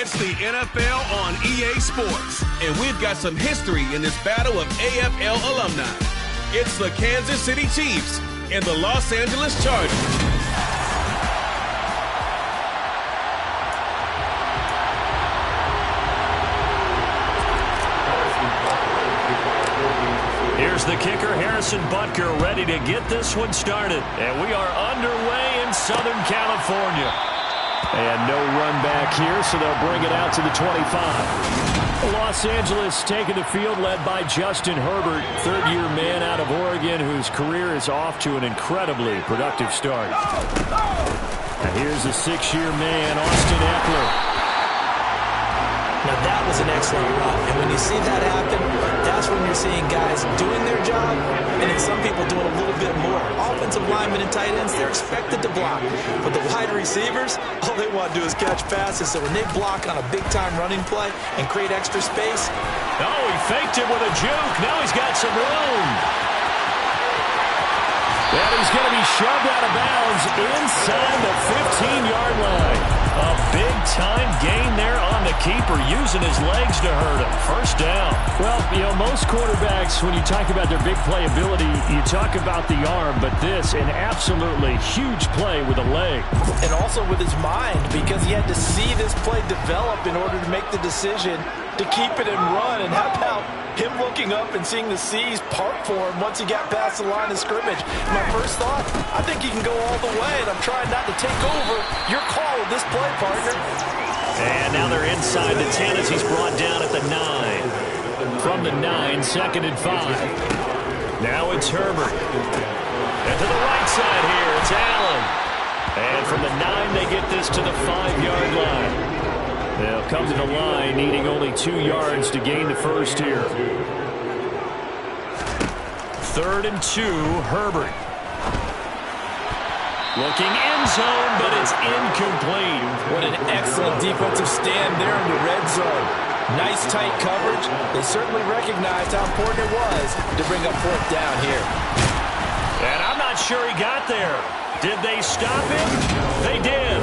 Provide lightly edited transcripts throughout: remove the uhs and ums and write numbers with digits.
It's the NFL on EA Sports, and we've got some history in this battle of AFL alumni. It's the Kansas City Chiefs and the Los Angeles Chargers. Here's the kicker, Harrison Butker, ready to get this one started. And we are underway in Southern California. And no run back here, so they'll bring it out to the 25. Los Angeles taking the field, led by Justin Herbert, third-year man out of Oregon, whose career is off to an incredibly productive start. Now here's the six-year man, Austin Eckler. Now that was an excellent run, and when you see that happen, that's when you're seeing guys doing their job, and then some people doing a little bit more. Offensive linemen and tight ends, they're expected to block, but the wide receivers, all they want to do is catch passes, so when they block on a big-time running play and create extra space. Oh, he faked him with a juke. Now he's got some room. And he's going to be shoved out of bounds inside the 15-yard line. A big-time gain there on the keeper, using his legs to hurt him. First down. Well, you know, most quarterbacks, when you talk about their big play ability, you talk about the arm, but this, an absolutely huge play with a leg. And also with his mind, because he had to see this play develop in order to make the decision to keep it and run. And how about him looking up and seeing the seas part for him once he got past the line of scrimmage? My first thought, I think he can go all the way, and I'm trying not to take over your call with this play, partner. And now they're inside the 10 as he's brought down at the 9. From the 9, second and 5. Now it's Herbert. And to the right side here, it's Allen. And from the 9, they get this to the 5-yard line. They'll come to the line, needing only 2 yards to gain the first here. 3rd and 2, Herbert. Looking end zone, but it's incomplete. What an excellent defensive stand there in the red zone. Nice tight coverage. They certainly recognized how important it was to bring up 4th down here. And I'm not sure he got there. Did they stop him? They did.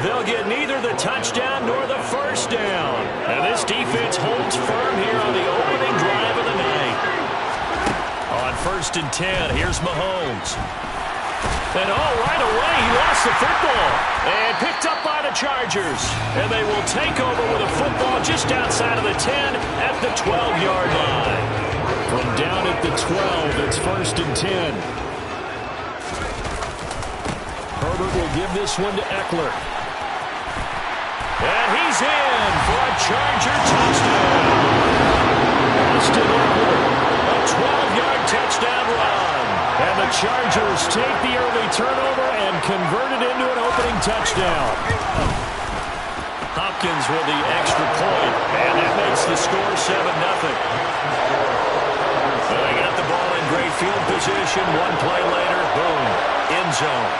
They'll get neither the touchdown nor the first down. And this defense holds firm here on the opening drive of the night. On 1st and 10, here's Mahomes. And right away, he lost the football. And picked up by the Chargers. And they will take over with a football just outside of the 10 at the 12-yard line. From down at the 12, it's 1st and 10. Herbert will give this one to Eckler. And he's in for a Charger touchdown. Austin Eckler, a 12-yard touchdown run. And the Chargers take the early turnover and convert it into an opening touchdown. Hopkins with the extra point, and that makes the score 7-0. So they got the ball in great field position. One play later, boom, end zone.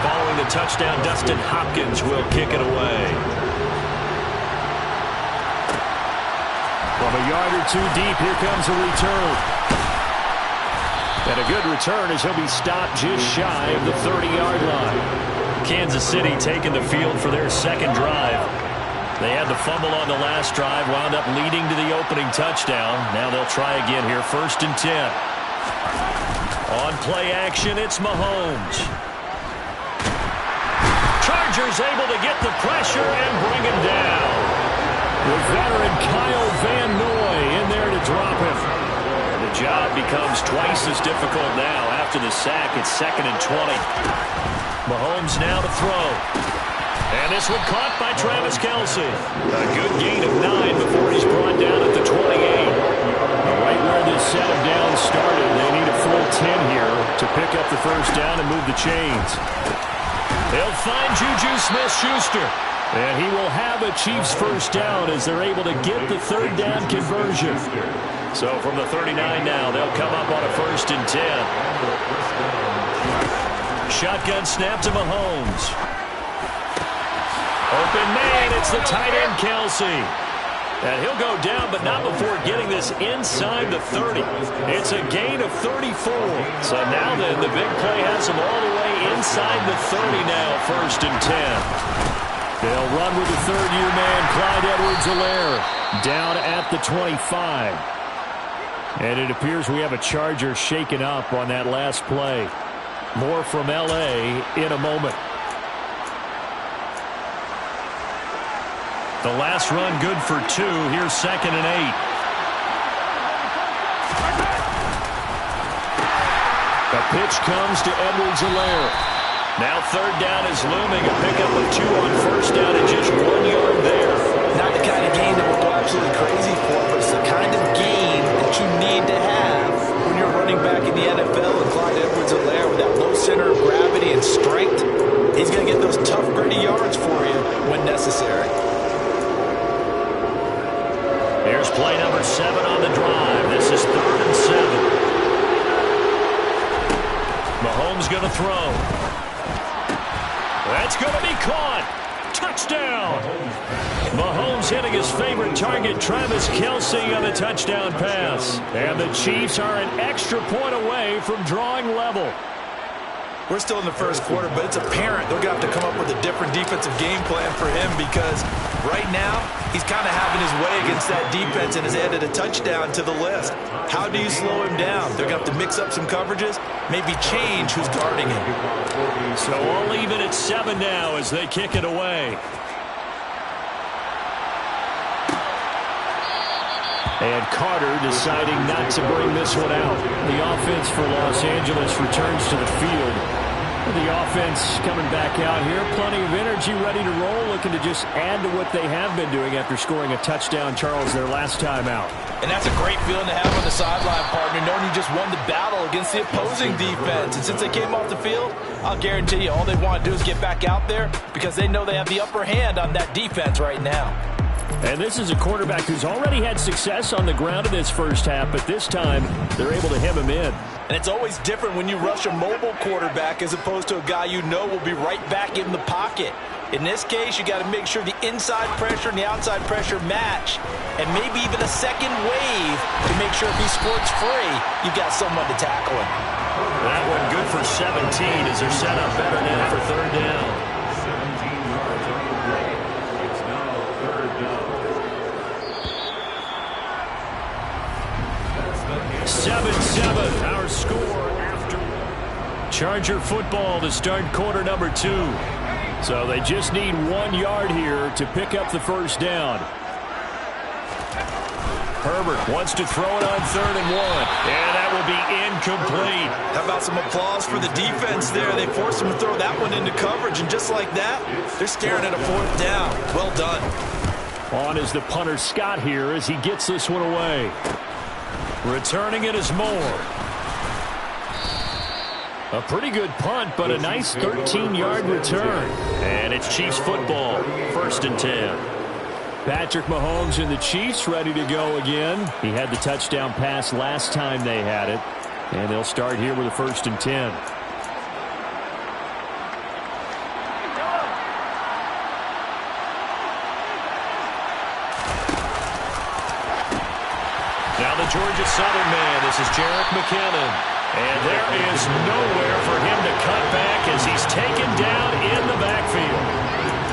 Following the touchdown, Dustin Hopkins will kick it away. From a yard or 2 deep, here comes a return. And a good return as he'll be stopped just shy of the 30-yard line. Kansas City taking the field for their second drive. They had the fumble on the last drive, wound up leading to the opening touchdown. Now they'll try again here, 1st and 10. On play action, it's Mahomes. Chargers able to get the pressure and bring him down. With veteran Kyle Van Noy in there to drop him. The job becomes twice as difficult now after the sack. It's 2nd and 20. Mahomes now to throw. And this one caught by Travis Kelce. A good gain of 9 before he's brought down at the 28. Right where this set of downs started, they need a full 10 here to pick up the first down and move the chains. They'll find Juju Smith-Schuster. And he will have a Chiefs first down as they're able to get the 3rd down conversion. So from the 39 now, they'll come up on a 1st and 10. Shotgun snap to Mahomes. Open man, it's the tight end Kelce. And he'll go down, but not before getting this inside the 30. It's a gain of 34. So now then, the big play has him all the way inside the 30 now, 1st and 10. They'll run with the third-year man, Clyde Edwards-Helaire, down at the 25. And it appears we have a Charger shaken up on that last play. More from L.A. in a moment. The last run good for 2. Here's 2nd and 8. The pitch comes to Edwards-Helaire. Now 3rd down is looming. A pickup of 2 on 1st down and just 1 yard there. Not the kind of gain that we'll go absolutely crazy for, but it's the kind of gain that you need to have when you're running back in the NFL. And Clyde Edwards-Helaire, with that low center of gravity and strength, he's going to get those tough, gritty yards for you when necessary. Here's play number 7 on the drive. This is 3rd and 7. Mahomes going to throw. That's going to be caught. Touchdown. Mahomes hitting his favorite target, Travis Kelce, on the touchdown pass. And the Chiefs are an extra point away from drawing level. We're still in the first quarter, but it's apparent they're going to have to come up with a different defensive game plan for him, because right now he's kind of having his way against that defense and has added a touchdown to the list. How do you slow him down? They're going to have to mix up some coverages, maybe change who's guarding him. So I'll leave it at 7 now as they kick it away. And Carter deciding not to bring this one out. The offense for Los Angeles returns to the field. The offense coming back out here. Plenty of energy, ready to roll, looking to just add to what they have been doing after scoring a touchdown, Charles, their last time out. And that's a great feeling to have on the sideline, partner, knowing you just won the battle against the opposing defense. And since they came off the field, I'll guarantee you all they want to do is get back out there, because they know they have the upper hand on that defense right now. And this is a quarterback who's already had success on the ground in this first half, but this time they're able to hem him in. And it's always different when you rush a mobile quarterback as opposed to a guy you know will be right back in the pocket. In this case, you got to make sure the inside pressure and the outside pressure match, and maybe even a second wave to make sure if he squirts free, you've got someone to tackle him. That one good for 17 as they're set up better now for 3rd down. 7-7, our score after Charger football to start quarter number 2. So they just need 1 yard here to pick up the first down. Herbert wants to throw it on 3rd and 1. And that will be incomplete. How about some applause for the defense there? They forced him to throw that one into coverage, and just like that, they're staring at a 4th down. Well done. On is the punter Scott here as he gets this one away. Returning it is Moore. A pretty good punt, but a nice 13-yard return. And it's Chiefs football, 1st and 10. Patrick Mahomes and the Chiefs ready to go again. He had the touchdown pass last time they had it. And they'll start here with a 1st and 10. Now the Georgia Southern man, this is Jerick McKinnon. And there is nowhere for him to cut back as he's taken down in the backfield.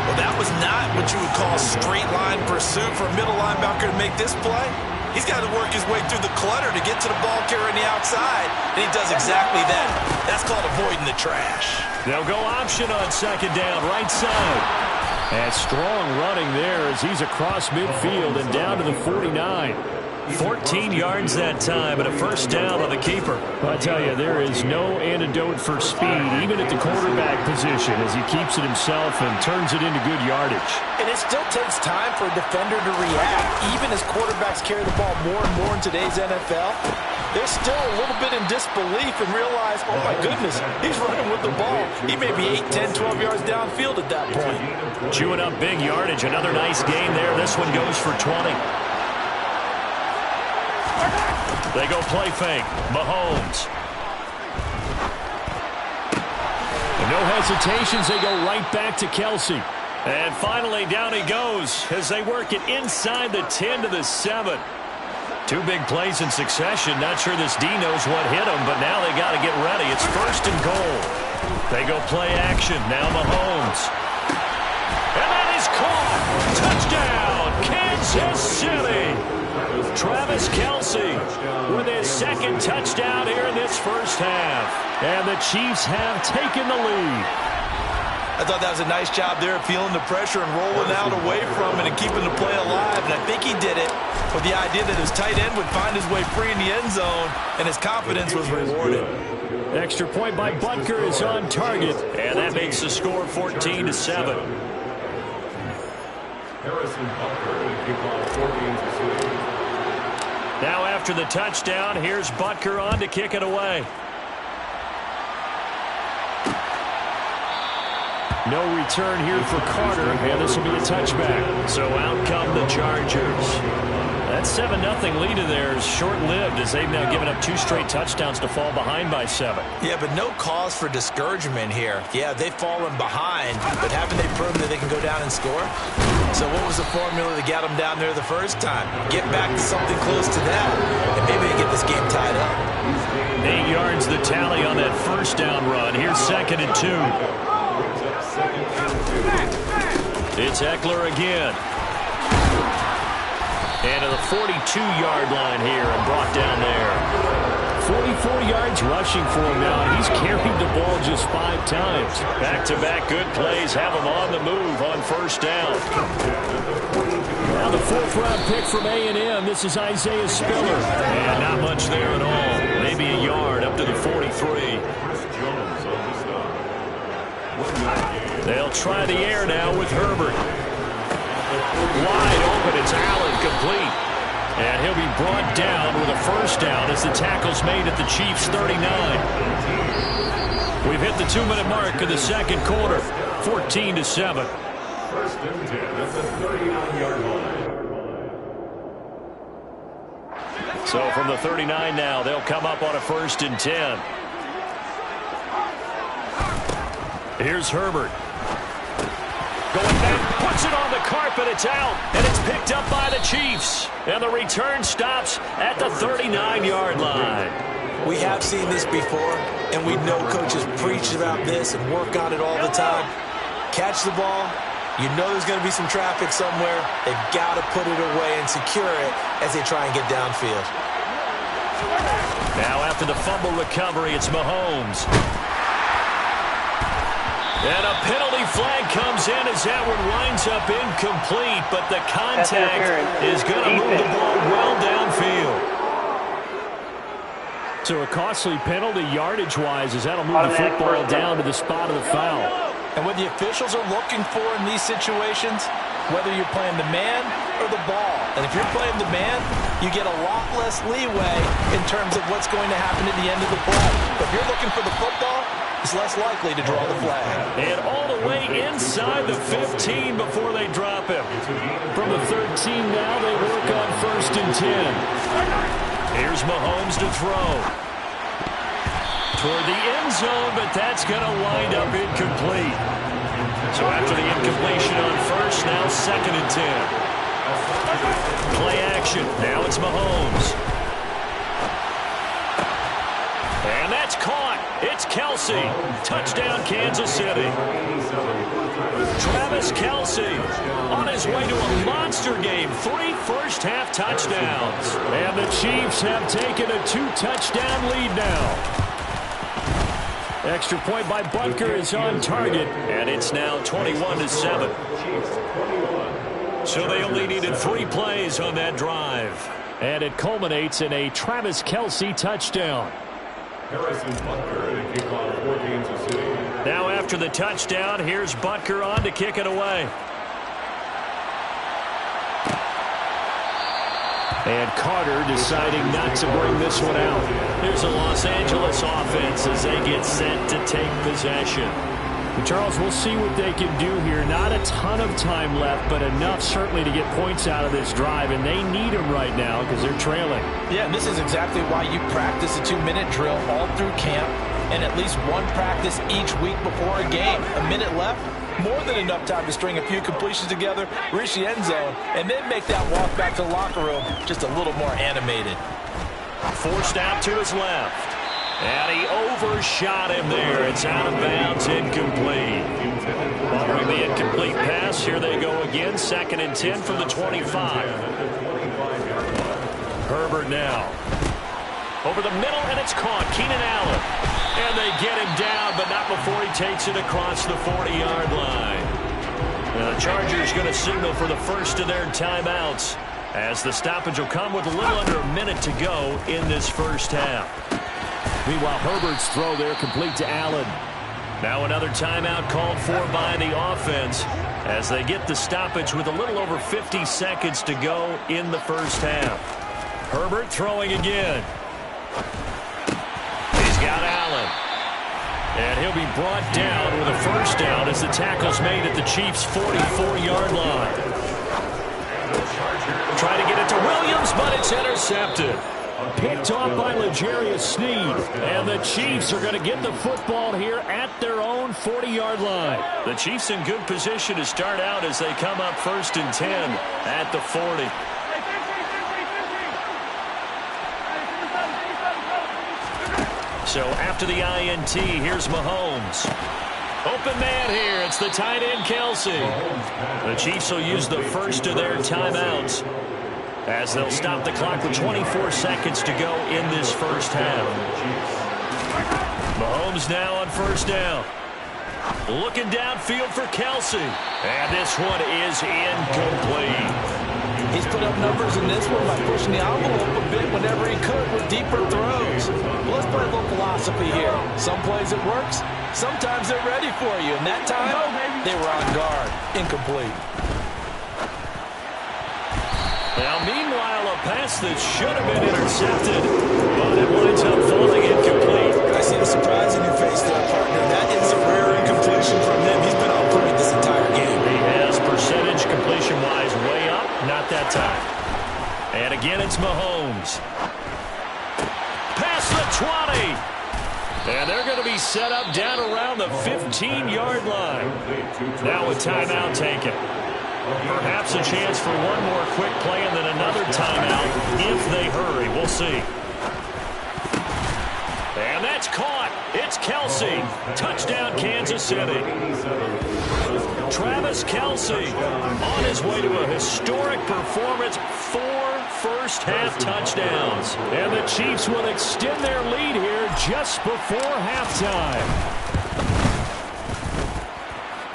Well, that was not what you would call straight line pursuit for a middle linebacker to make this play. He's got to work his way through the clutter to get to the ball carrier on the outside, and he does exactly that. That's called avoiding the trash. They'll go option on 2nd down, right side. And strong running there as he's across midfield and down to the 49. 14 yards that time and a 1st down on the keeper. I tell you, there is no antidote for speed, even at the quarterback position, as he keeps it himself and turns it into good yardage. And it still takes time for a defender to react. Even as quarterbacks carry the ball more and more in today's NFL, they're still a little bit in disbelief and realize, oh my goodness, he's running with the ball. He may be 8, 10, 12 yards downfield at that point. Chewing up big yardage. Another nice gain there. This one goes for 20. They go play fake. Mahomes. And no hesitations. They go right back to Kelce. And finally, down he goes as they work it inside the 10 to the 7. Two big plays in succession. Not sure this D knows what hit him, but now they got to get ready. It's 1st and goal. They go play action. Now Mahomes. And that is caught. Touchdown, Kansas City. Travis Kelce with his 2nd touchdown here in this first half. And the Chiefs have taken the lead. I thought that was a nice job there of feeling the pressure and rolling out away from it and keeping the play alive. And I think he did it with the idea that his tight end would find his way free in the end zone, and his confidence was rewarded. Extra point by Butker is on target, and that makes the score 14-7. Now after the touchdown, here's Butker on to kick it away. No return here for Carter, and this will be a touchback. So out come the Chargers. That 7-0 lead of theirs short-lived as they've now given up 2 straight touchdowns to fall behind by 7. Yeah, but no cause for discouragement here. Yeah, they've fallen behind, but haven't they proven that they can go down and score? So what was the formula that got them down there the first time? Get back to something close to that, and maybe they get this game tied up. 8 yards the tally on that first down run. Here's 2nd and 2. It's Eckler again. And to the 42-yard line here and brought down there. 44 yards rushing for him now. He's carried the ball just 5 times. Back-to-back good plays have him on the move on first down. Now the 4th-round pick from A&M. This is Isaiah Spiller. And not much there at all. Maybe a yard up to the 43. They'll try the air now with Herbert. Wide open, it's Allen, complete. And he'll be brought down with a first down as the tackle's made at the Chiefs' 39. We've hit the 2-minute mark of the second quarter, 14-7. First and 10 at the 39-yard line. So from the 39 now, they'll come up on a 1st and 10. Here's Herbert. Going back, puts it on the carpet, it's out, and it's picked up by the Chiefs. And the return stops at the 39-yard line. We have seen this before, and we know coaches preach about this and work on it all the time. Catch the ball. You know there's going to be some traffic somewhere. They've got to put it away and secure it as they try and get downfield. Now after the fumble recovery, it's Mahomes. And a penalty flag comes in as that one winds up incomplete, but the contact is going to move the ball well downfield. So a costly penalty yardage-wise as that'll move the football down to the spot of the foul. And what the officials are looking for in these situations, whether you're playing the man or the ball. And if you're playing the man, you get a lot less leeway in terms of what's going to happen at the end of the play. But if you're looking for the football, it's less likely to draw the flag. And all the way inside the 15 before they drop him. From the 13 now, they work on 1st and 10. Here's Mahomes to throw. Toward the end zone, but that's going to wind up incomplete. So after the incompletion on 1st, now 2nd and 10. Play action. Now it's Mahomes. And that's caught. It's Kelce. Touchdown, Kansas City. Travis Kelce on his way to a monster game. 3 first-half touchdowns. And the Chiefs have taken a 2-touchdown lead now. Extra point by Butker is on target. And it's now 21-7. So they only needed 3 plays on that drive. And it culminates in a Travis Kelce touchdown. Now after the touchdown, here's Butker on to kick it away. And Carter deciding not to bring this one out. Here's a Los Angeles offense as they get set to take possession. Charles, we'll see what they can do here. Not a ton of time left, but enough certainly to get points out of this drive, and they need them right now because they're trailing. Yeah, and this is exactly why you practice a 2-minute drill all through camp and at least one practice each week before a game. A minute left, more than enough time to string a few completions together, reach the end zone, and then make that walk back to the locker room just a little more animated. Forced out to his left. And he overshot him there. It's out of bounds, incomplete. Following the incomplete pass, here they go again. 2nd and 10 from the 25. Herbert now. Over the middle, and it's caught. Keenan Allen. And they get him down, but not before he takes it across the 40-yard line. Now the Chargers going to signal for the first of their timeouts, as the stoppage will come with a little under a minute to go in this first half. Meanwhile, Herbert's throw there complete to Allen. Now another timeout called for by the offense as they get the stoppage with a little over 50 seconds to go in the first half. Herbert throwing again. He's got Allen. And he'll be brought down with a first down as the tackle's made at the Chiefs' 44-yard line. Try to get it to Williams, but it's intercepted. Picked off by L'Jarius Sneed. And the Chiefs are going to get the football here at their own 40-yard line. The Chiefs in good position to start out as they come up 1st and 10 at the 40. So after the INT, here's Mahomes. Open man here. It's the tight end, Kelsey. The Chiefs will use the first of their timeouts, as they'll stop the clock with 24 seconds to go in this first half. Mahomes now on first down. Looking downfield for Kelsey. And this one is incomplete. He's put up numbers in this one by pushing the envelope a bit whenever he could with deeper throws. But let's play a little philosophy here. Some plays it works. Sometimes they're ready for you. And that time, they were on guard. Incomplete. Now, meanwhile, a pass that should have been intercepted, but it winds up falling incomplete. I see the surprise in your face there, partner. That is a rare incompletion from him. He's been on point this entire game. He has percentage completion-wise way up, not that time. And again, it's Mahomes. Past the 20. And they're going to be set up down around the 15-yard line. Now a timeout taken. Perhaps a chance for one more quick play and then another timeout if they hurry. We'll see. And that's caught. It's Kelsey. Touchdown, Kansas City. Travis Kelsey on his way to a historic performance. 4 first-half touchdowns. And the Chiefs will extend their lead here just before halftime.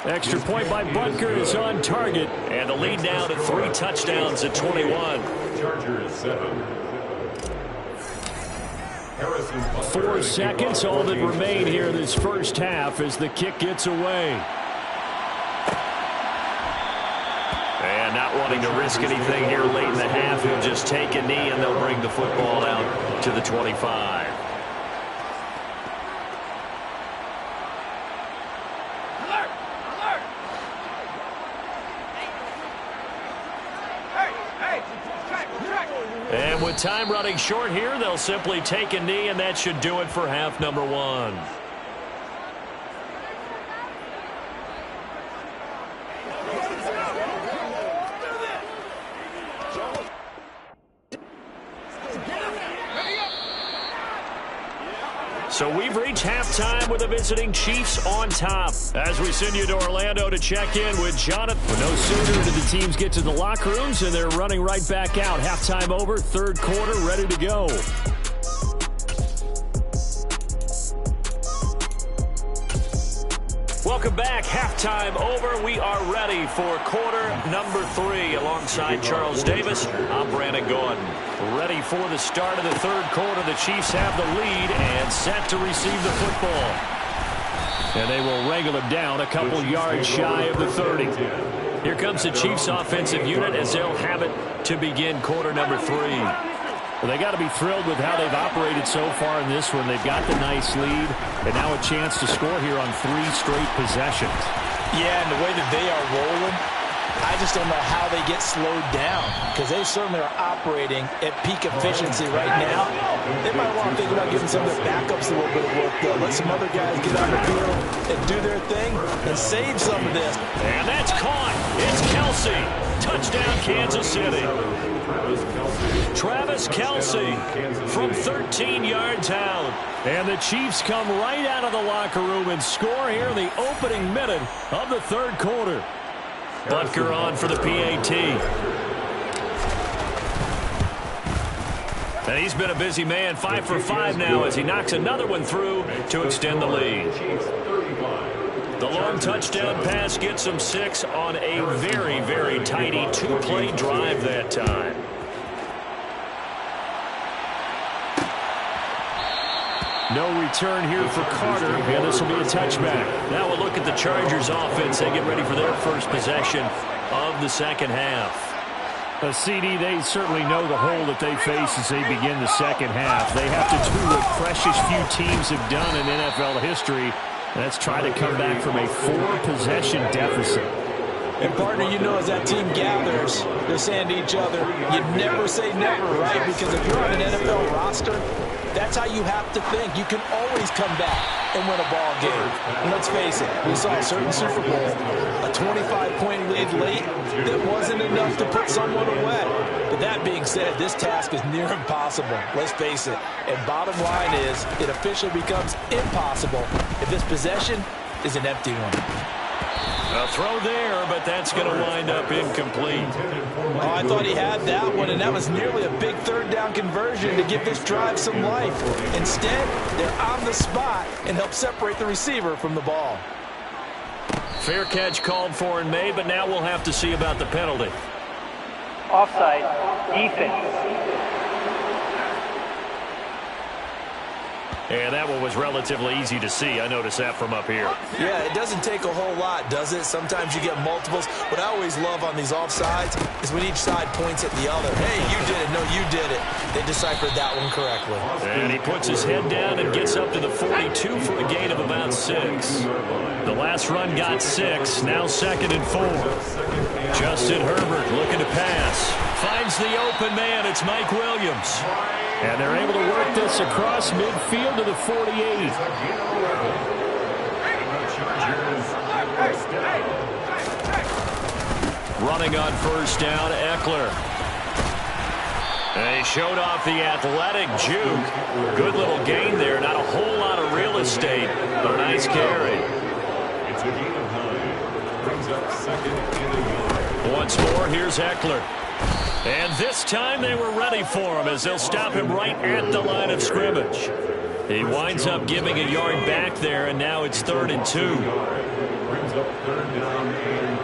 Extra point by Butker is on target. And the lead now to 3 touchdowns at 21. Chargers 7. 4 seconds, all that remain here in this first half as the kick gets away. And not wanting to risk anything here late in the half, he'll just take a knee and they'll bring the football out to the 25. And with time running short here, they'll simply take a knee, and that should do it for half number 1. So we've reached halftime with the visiting Chiefs on top. As we send you to Orlando to check in with Jonathan. But no sooner did the teams get to the locker rooms, and they're running right back out. Halftime over, 3rd quarter, ready to go. Welcome back. Halftime over. We are ready for quarter number 3. Alongside Charles Davis, I'm Brandon Gordon. Ready for the start of the 3rd quarter. The Chiefs have the lead and set to receive the football. And they will wrangle him down a couple yards shy of the 30. Here comes the Chiefs offensive unit as they'll have it to begin quarter number 3. Well, they got to be thrilled with how they've operated so far in this one. They've got the nice lead, and now a chance to score here on 3 straight possessions. Yeah, and the way that they are rolling, I just don't know how they get slowed down because they certainly are operating at peak efficiency right now. They might want to think about giving some of their backups a little bit of work, though. Let some other guys get on the field and do their thing and save some of this. And that's caught. It's Kelsey. Touchdown, Kansas City. Travis Kelsey from 13 yards out. And the Chiefs come right out of the locker room and score here in the opening minute of the third quarter. Butker on for the PAT. And he's been a busy man, 5 for 5 now as he knocks another one through to extend the lead. The long touchdown pass gets him 6 on a very, very tidy two-play drive that time. No return here for Carter, and this will be a touchback. Now we'll look at the Chargers offense. They get ready for their first possession of the second half. A CD, they certainly know the hole that they face as they begin the second half. They have to do what precious few teams have done in NFL history, and that's try to come back from a 4-possession deficit. And, partner, you know, as that team gathers, they're saying to each other, you never say never, right? Because if you're on an NFL roster, that's how you have to think. You can always come back and win a ball game. And let's face it, we saw a certain Super Bowl, a 25-point lead late that wasn't enough to put someone away. But that being said, this task is near impossible. Let's face it. And bottom line is, it officially becomes impossible if this possession is an empty one. A throw there, but that's going to wind up incomplete. Oh, I thought he had that one, and that was nearly a big third down conversion to give this drive some life. Instead, they're on the spot and help separate the receiver from the ball. Fair catch called for and made, but now we'll have to see about the penalty. Offside, defense. And that one was relatively easy to see. I noticed that from up here. Yeah, it doesn't take a whole lot, does it? Sometimes you get multiples. What I always love on these offsides is when each side points at the other. Hey, you did it. No, you did it. They deciphered that one correctly. And he puts his head down and gets up to the 42 for a gain of about 6. The last run got 6. Now 2nd and 4. Justin Herbert looking to pass. Finds the open man. It's Mike Williams. And they're able to work this across midfield to the 48. Running on first down, Eckler. And he showed off the athletic juke. Good little gain there. Not a whole lot of real estate, but a nice carry. It's a gain of 9. Brings up 2nd and 8. Once more, here's Eckler. And this time they were ready for him as they'll stop him right at the line of scrimmage. He winds up giving a yard back there, and now it's 3rd and 2. Brings up 3rd down and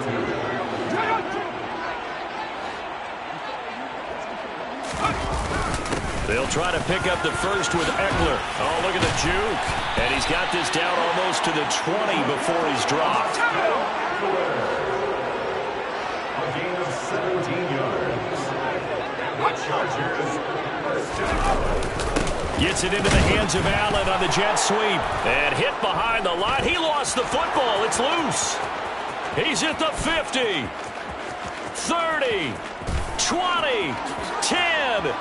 2. They'll try to pick up the first with Eckler. Oh, look at the juke. And he's got this down almost to the 20 before he's dropped. A gain of 17 yards. Chargers first down. Gets it into the hands of Allen on the jet sweep. And hit behind the line. He lost the football. It's loose. He's at the 50. 30. 20. 10.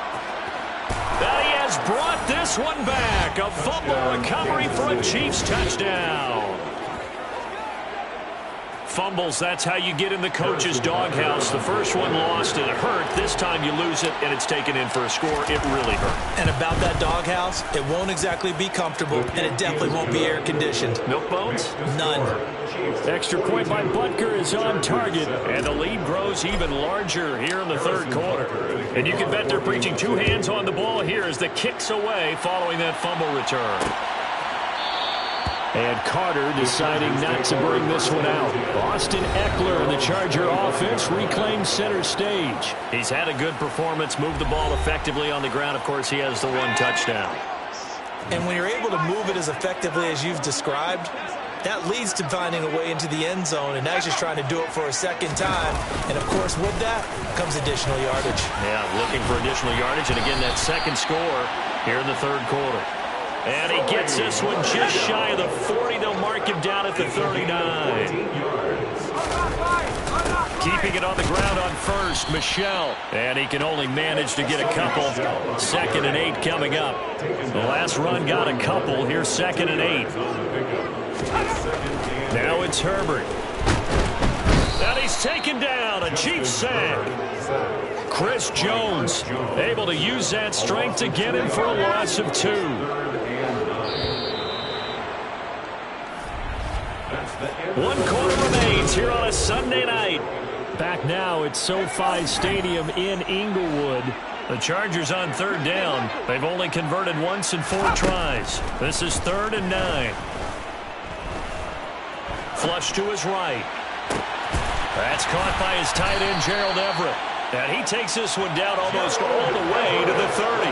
And he has brought this one back. A fumble recovery for a Chiefs touchdown. Fumbles, that's how you get in the coach's doghouse. The first one lost and it hurt. This time you lose it and it's taken in for a score. It really hurt. And about that doghouse, it won't exactly be comfortable, and it definitely won't be air-conditioned. Milk bones? None. Extra point by Butker is on target. And the lead grows even larger here in the third quarter. And you can bet they're preaching 2 hands on the ball here as the kick's away following that fumble return. And Carter deciding not to bring this one out. Austin Eckler and the Charger offense reclaims center stage. He's had a good performance, moved the ball effectively on the ground. Of course, he has the 1 touchdown. And when you're able to move it as effectively as you've described, that leads to finding a way into the end zone, and now he's just trying to do it for a second time. And, of course, with that comes additional yardage. Yeah, looking for additional yardage. And, again, that second score here in the third quarter. And he gets this one just shy of the 40. They'll mark him down at the 39. Keeping it on the ground on first, Michelle. And he can only manage to get a couple. 2nd and 8 coming up. The last run got a couple. Here's 2nd and 8. Now it's Herbert. And he's taken down. A Chiefs sack. Chris Jones able to use that strength to get him for a loss of 2. One quarter remains here on a Sunday night. Back now at SoFi Stadium in Inglewood. The Chargers on 3rd down. They've only converted once in 4 tries. This is 3rd and 9. Flush to his right. That's caught by his tight end, Gerald Everett. And he takes this one down almost all the way to the 30.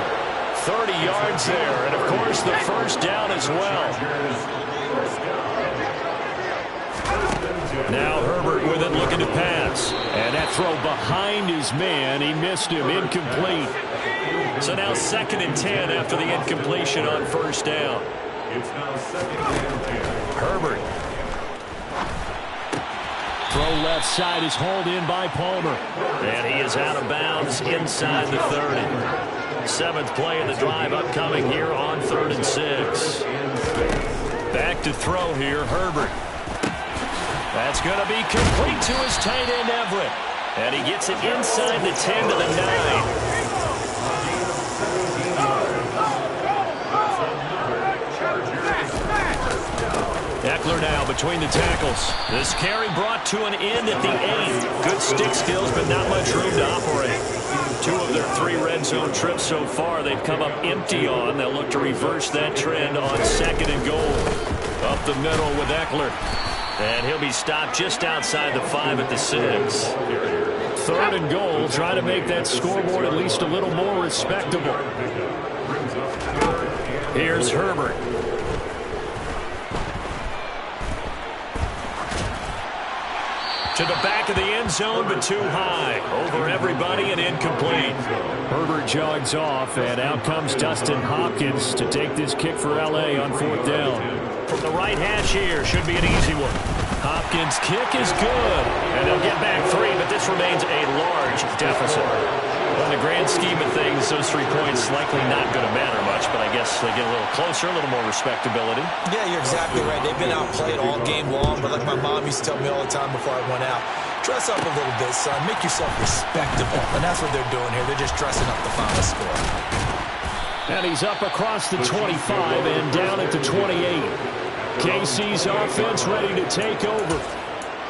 30 yards there. And, of course, the first down as well. Now Herbert with it, looking to pass. And that throw behind his man. He missed him. Incomplete. So now 2nd and 10 after the incompletion on 1st down. It's now 2nd and 10. Herbert. Throw left side is hauled in by Palmer. And he is out of bounds inside the 30. 7th play of the drive upcoming here on 3rd and 6. Back to throw here, Herbert. That's going to be complete to his tight end, Everett. And he gets it inside the 10 to the 9. Eckler now between the tackles. This carry brought to an end at the 8. Good stick skills, but not much room to operate. 2 of their 3 red zone trips so far they've come up empty on. They'll look to reverse that trend on 2nd and goal. Up the middle with Eckler. And he'll be stopped just outside the 5 at the 6. 3rd and goal. Try to make that scoreboard at least a little more respectable. Here's Herbert. To the back of the end zone, but too high. Over everybody and incomplete. Herbert jogs off, and out comes Dustin Hopkins to take this kick for L.A. on 4th down. From the right hash here, should be an easy one. Hopkins' kick is good. And they'll get back 3, but this remains a large deficit. In the grand scheme of things, those 3 points likely not going to matter much, but I guess they get a little closer, a little more respectability. Yeah, you're exactly right. They've been outplayed all game long, but like my mom used to tell me all the time before I went out, dress up a little bit, son. Make yourself respectable. And that's what they're doing here. They're just dressing up the final score. And he's up across the 25 and down at the 28. KC's offense ready to take over.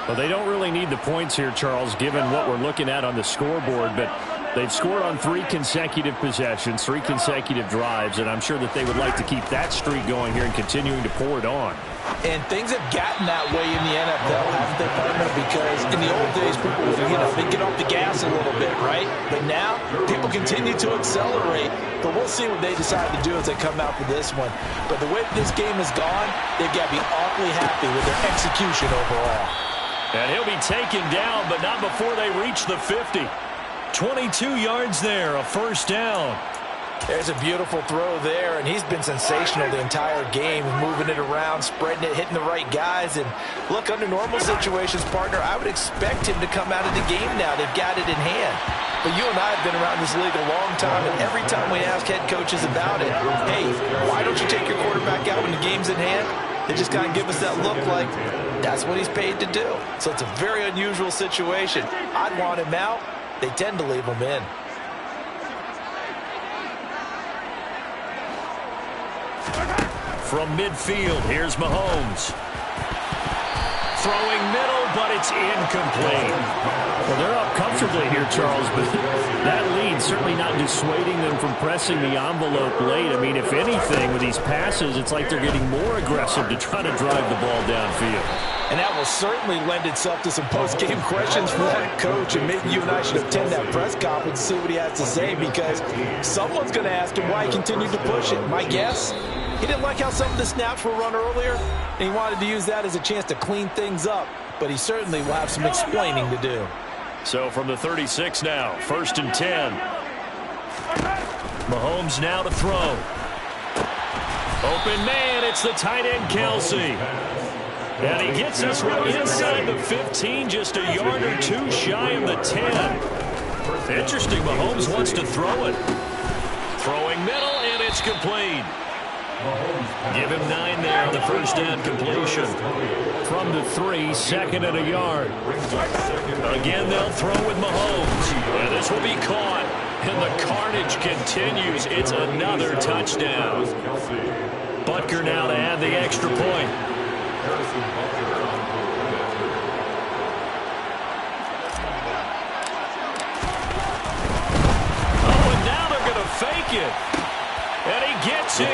Well, they don't really need the points here, Charles, given what we're looking at on the scoreboard, but they've scored on 3 consecutive possessions, 3 consecutive drives, and I'm sure that they would like to keep that streak going here and continuing to pour it on. And things have gotten that way in the NFL, haven't they, partner? Because in the old days, people, they get off the gas a little bit, right? But now, people continue to accelerate. But we'll see what they decide to do as they come out for this one. But the way this game has gone, they've got to be awfully happy with their execution overall. And he'll be taken down, but not before they reach the 50. 22 yards there, a 1st down. There's a beautiful throw there, and he's been sensational the entire game, moving it around, spreading it, hitting the right guys. And look, under normal situations, partner, I would expect him to come out of the game now. They've got it in hand. But you and I have been around this league a long time, and every time we ask head coaches about it, hey, why don't you take your quarterback out when the game's in hand? They just kind of give us that look like that's what he's paid to do. So it's a very unusual situation. I'd want him out. They tend to leave him in. From midfield, here's Mahomes. Throwing middle, but it's incomplete. Well, they're up comfortably here, Charles, but that lead certainly not dissuading them from pressing the envelope late. I mean, if anything, with these passes, it's like they're getting more aggressive to try to drive the ball downfield. And that will certainly lend itself to some post-game questions for that coach, and maybe you and I should attend that press conference and see what he has to say, because someone's going to ask him why he continued to push it. My guess, he didn't like how some of the snaps were run earlier, and he wanted to use that as a chance to clean things up, but he certainly will have some explaining to do. So from the 36 now, 1st and 10. Mahomes now to throw. Open man, it's the tight end, Kelsey. And he gets this one inside the 15, just a yard or two shy of the 10. Interesting, Mahomes wants to throw it. Throwing middle, and it's complete. Give him 9 there on the first down completion. From the 3, second and a yard. Again, they'll throw with Mahomes. And this will be caught. And the carnage continues. It's another touchdown. Butker now to add the extra point. Oh, and now they're going to fake it. And he gets in.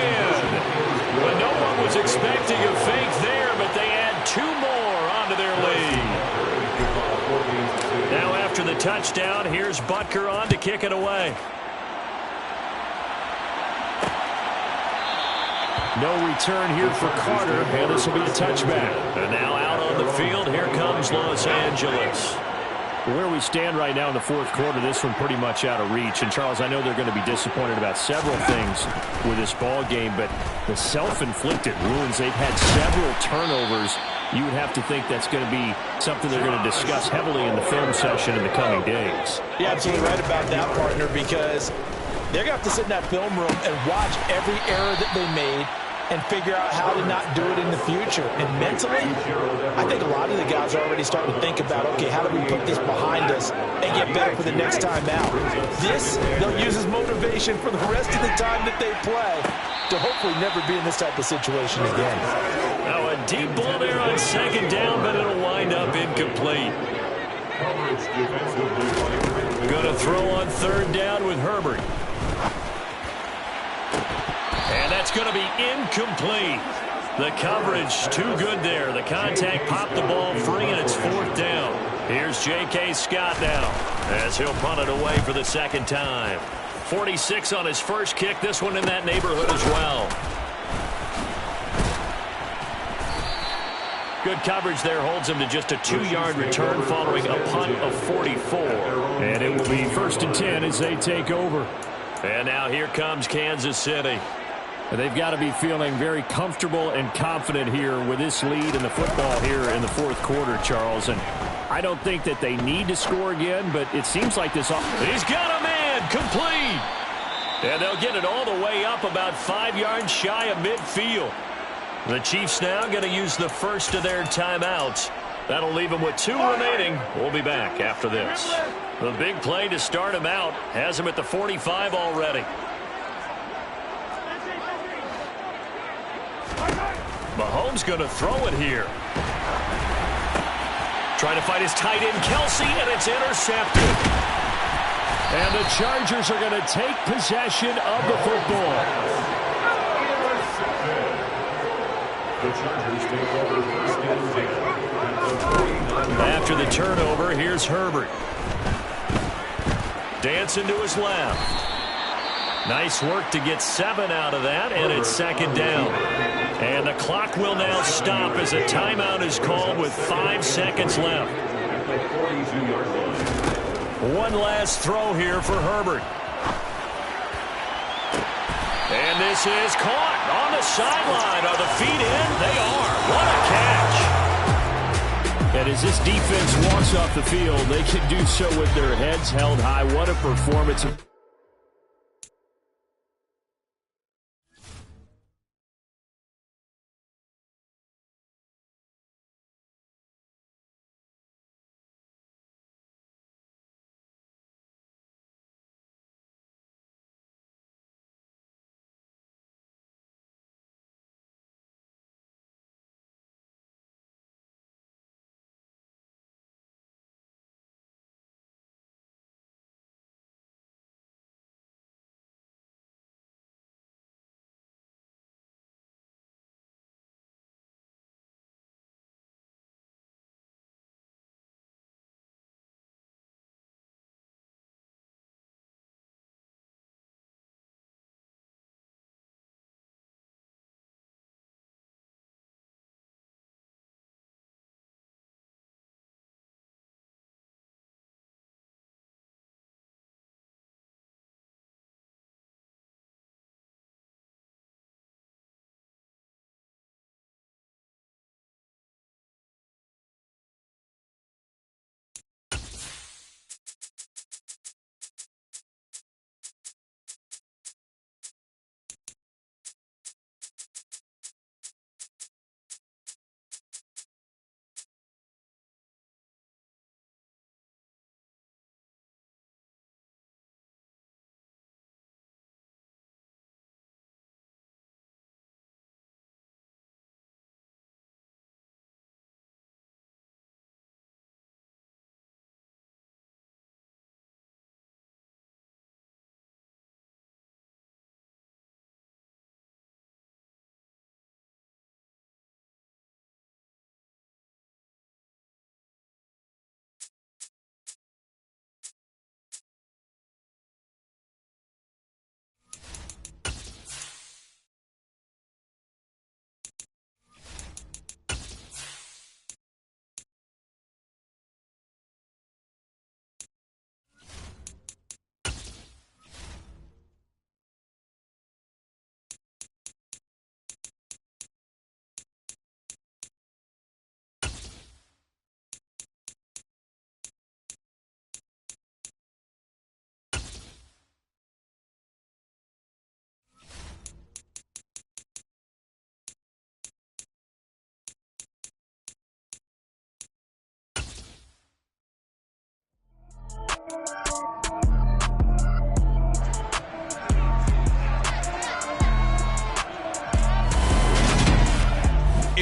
Well, no one was expecting a fake there, but they add 2 more onto their lead. Now after the touchdown, here's Butker on to kick it away. No return here for Carter, and this will be a touchback. And now out on the field, here comes Los Angeles. Where we stand right now in the fourth quarter, this one pretty much out of reach. And, Charles, I know they're going to be disappointed about several things with this ball game, but the self-inflicted wounds, they've had several turnovers. You would have to think that's going to be something they're going to discuss heavily in the film session in the coming days. You're absolutely right about that, partner, because they're going to have to sit in that film room and watch every error that they made and figure out how to not do it in the future. And mentally, I think a lot of the guys are already starting to think about, okay, how do we put this behind us and get better for the next time out? This, they'll use as motivation for the rest of the time that they play to hopefully never be in this type of situation again. Now a deep ball there on second down, but it'll wind up incomplete. Going to throw on third down with Herbert. And that's going to be incomplete. The coverage too good there. The contact popped the ball free, and it's fourth down. Here's J.K. Scott now as he'll punt it away for the second time. 46 on his first kick. This one in that neighborhood as well. Good coverage there holds him to just a 2-yard return following a punt of 44. And it will be 1st and 10 as they take over. And now here comes Kansas City. They've got to be feeling very comfortable and confident here with this lead in the football here in the fourth quarter, Charles. And I don't think that they need to score again, but it seems like this. He's got a man, complete. And they'll get it all the way up about 5 yards shy of midfield. The Chiefs now going to use the first of their timeouts. That'll leave them with 2 remaining. We'll be back after this. The big play to start him out has him at the 45 already. Mahomes going to throw it here. Trying to fight his tight end, Kelsey, and it's intercepted. And the Chargers are going to take possession of the football. After the turnover, here's Herbert. Dancing to his left. Nice work to get 7 out of that, and it's second down. And the clock will now stop as a timeout is called with 5 seconds left. One last throw here for Herbert. And this is caught on the sideline. Are the feet in? They are. What a catch. And as this defense walks off the field, they can do so with their heads held high. What a performance.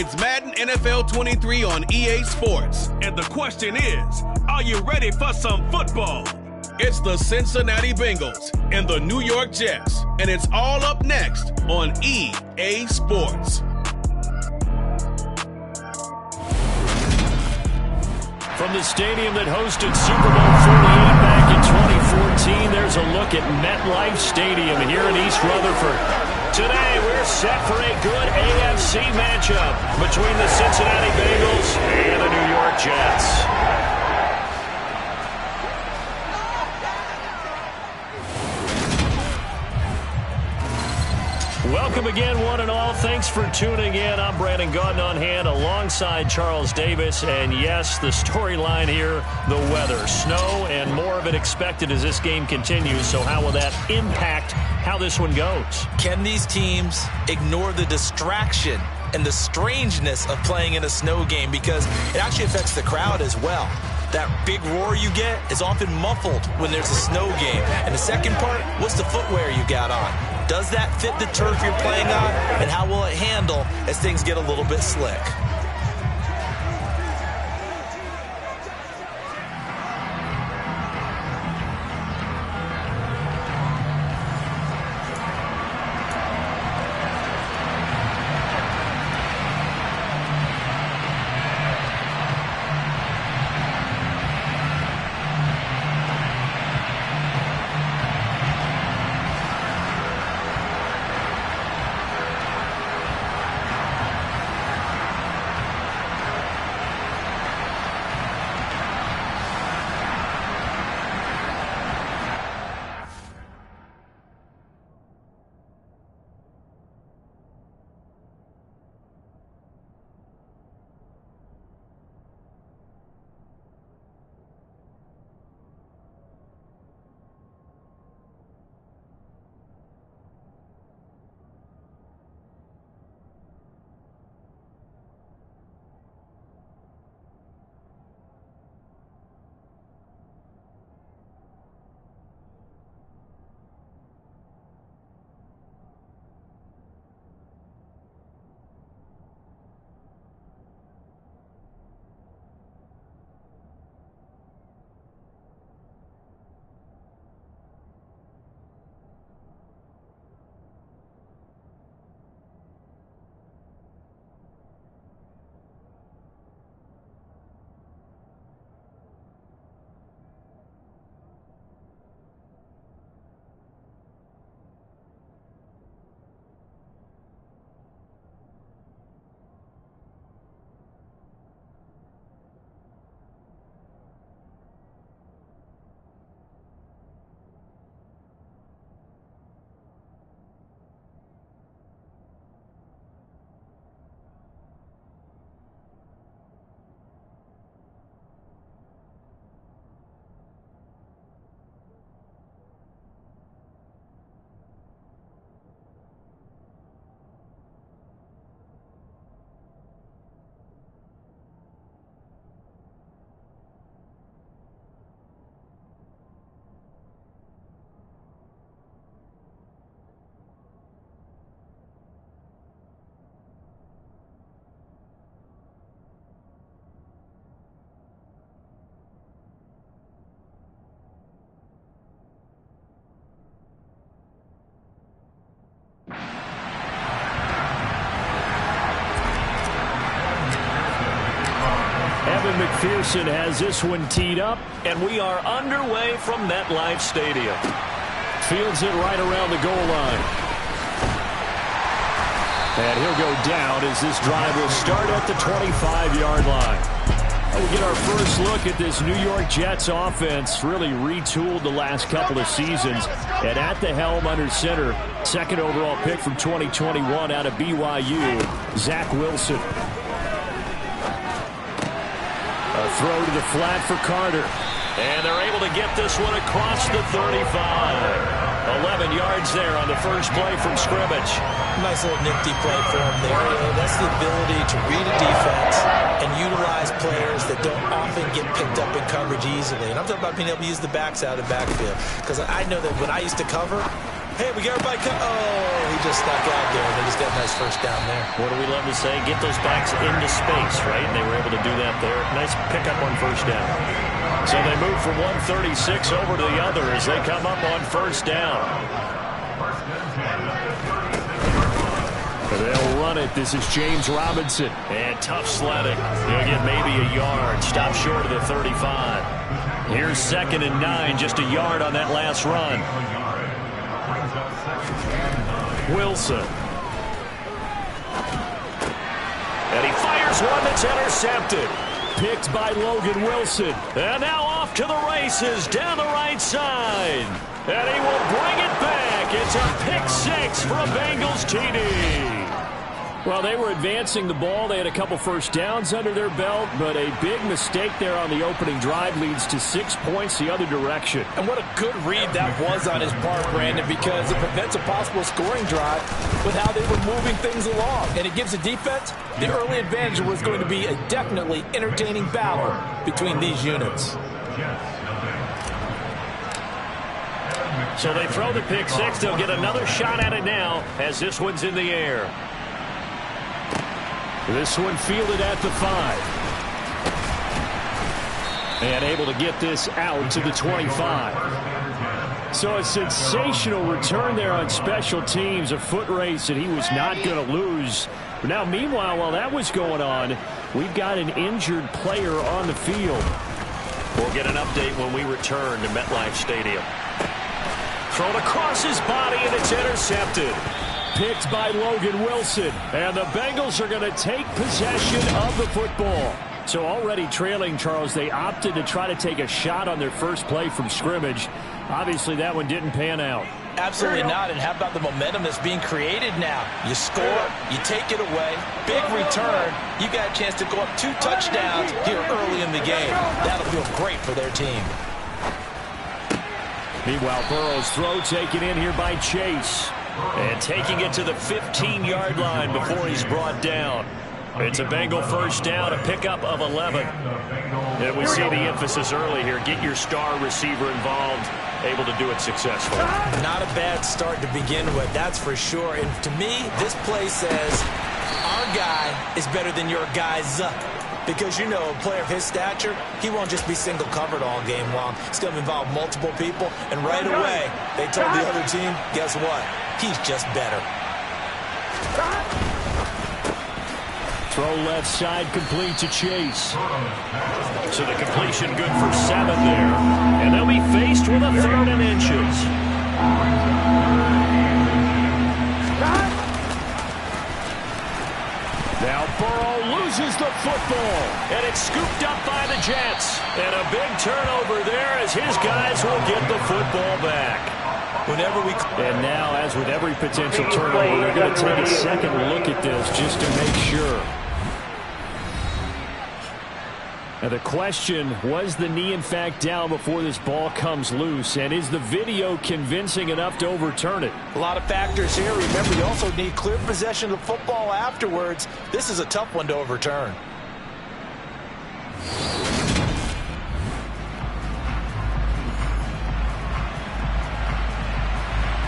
It's Madden NFL 23 on EA Sports. And the question is, are you ready for some football? It's the Cincinnati Bengals and the New York Jets. And it's all up next on EA Sports. From the stadium that hosted Super Bowl 48 back in 2014, there's a look at MetLife Stadium here in East Rutherford. Today, we're set for a good AFC matchup between the Cincinnati Bengals and the New York Jets. Welcome again, one and all. Thanks for tuning in. I'm Brandon Gaudin on hand alongside Charles Davis. And yes, the storyline here, the weather. Snow and more of it expected as this game continues. So how will that impact how this one goes? Can these teams ignore the distraction and the strangeness of playing in a snow game? Because it actually affects the crowd as well. That big roar you get is often muffled when there's a snow game. And the second part, what's the footwear you got on? Does that fit the turf you're playing on? And how will it handle as things get a little bit slick? Evan McPherson has this one teed up, and we are underway from MetLife Stadium. Fields it right around the goal line. And he'll go down as this drive will start at the 25-yard line. We get our first look at this New York Jets offense, really retooled the last couple of seasons. And at the helm under center, second overall pick from 2021 out of BYU, Zach Wilson. A throw to the flat for Carter. And they're able to get this one across the 35. 11 yards there on the first play from scrimmage. Nice little nifty play for him there. That's the ability to read a defense and utilize players that don't often get picked up in coverage easily. And I'm talking about being able to use the backs out of the backfield. Because I know that when I used to cover, Hey, we got everybody come. Oh, he just stuck out there. They just got a nice first down there. What do we love to say? Get those backs into space, right? And they were able to do that there. Nice pickup on first down. So they move from 136 over to the other as they come up on first down. They'll run it. This is James Robinson. And tough sledding. He'll get maybe a yard. Stop short of the 35. Here's 2nd and 9. Just a yard on that last run. Wilson. And he fires one that's intercepted. Picked by Logan Wilson. And now off to the races down the right side. And he will bring it back. It's a pick 6 for a Bengals TD. Well, they were advancing the ball. They had a couple first downs under their belt, but a big mistake there on the opening drive leads to 6 points the other direction. And what a good read that was on his part, Brandon, because it prevents a possible scoring drive with how they were moving things along. And it gives the defense the early advantage. Was going to be a definitely entertaining battle between these units. So they throw the pick 6. They'll get another shot at it now as this one's in the air. This one fielded at the 5. And able to get this out to the 25. So a sensational return there on special teams. A foot race that he was not going to lose. Now, meanwhile, while that was going on, we've got an injured player on the field. We'll get an update when we return to MetLife Stadium. Thrown across his body, and it's intercepted. Picked by Logan Wilson. And the Bengals are going to take possession of the football. So already trailing, Charles, they opted to try to take a shot on their first play from scrimmage. Obviously, that one didn't pan out. Absolutely not. And how about the momentum that's being created now? You score, you take it away, big return. You got a chance to go up 2 touchdowns here early in the game. That'll feel great for their team. Meanwhile, Burrow's throw taken in here by Chase. And taking it to the 15-yard line before he's brought down. It's a Bengal first down, a pickup of 11. And we see the emphasis early here. Get your star receiver involved, able to do it successfully. Not a bad start to begin with, that's for sure. And to me, this play says our guy is better than your guy's. Because, you know, a player of his stature, he won't just be single covered all game long. It's going to involve multiple people. And right away, they told the other team, guess what? He's just better. Throw left side, complete to Chase. So the completion good for 7 there. And they'll be faced with a 3rd and inches. Now Burrow loses the football. And it's scooped up by the Jets. And a big turnover there as his guys will get the football back. And now, as with every potential turnover, they're going to take a second look at this just to make sure. Now the question, was the knee in fact down before this ball comes loose? And is the video convincing enough to overturn it? A lot of factors here. Remember, you also need clear possession of the football afterwards. This is a tough one to overturn.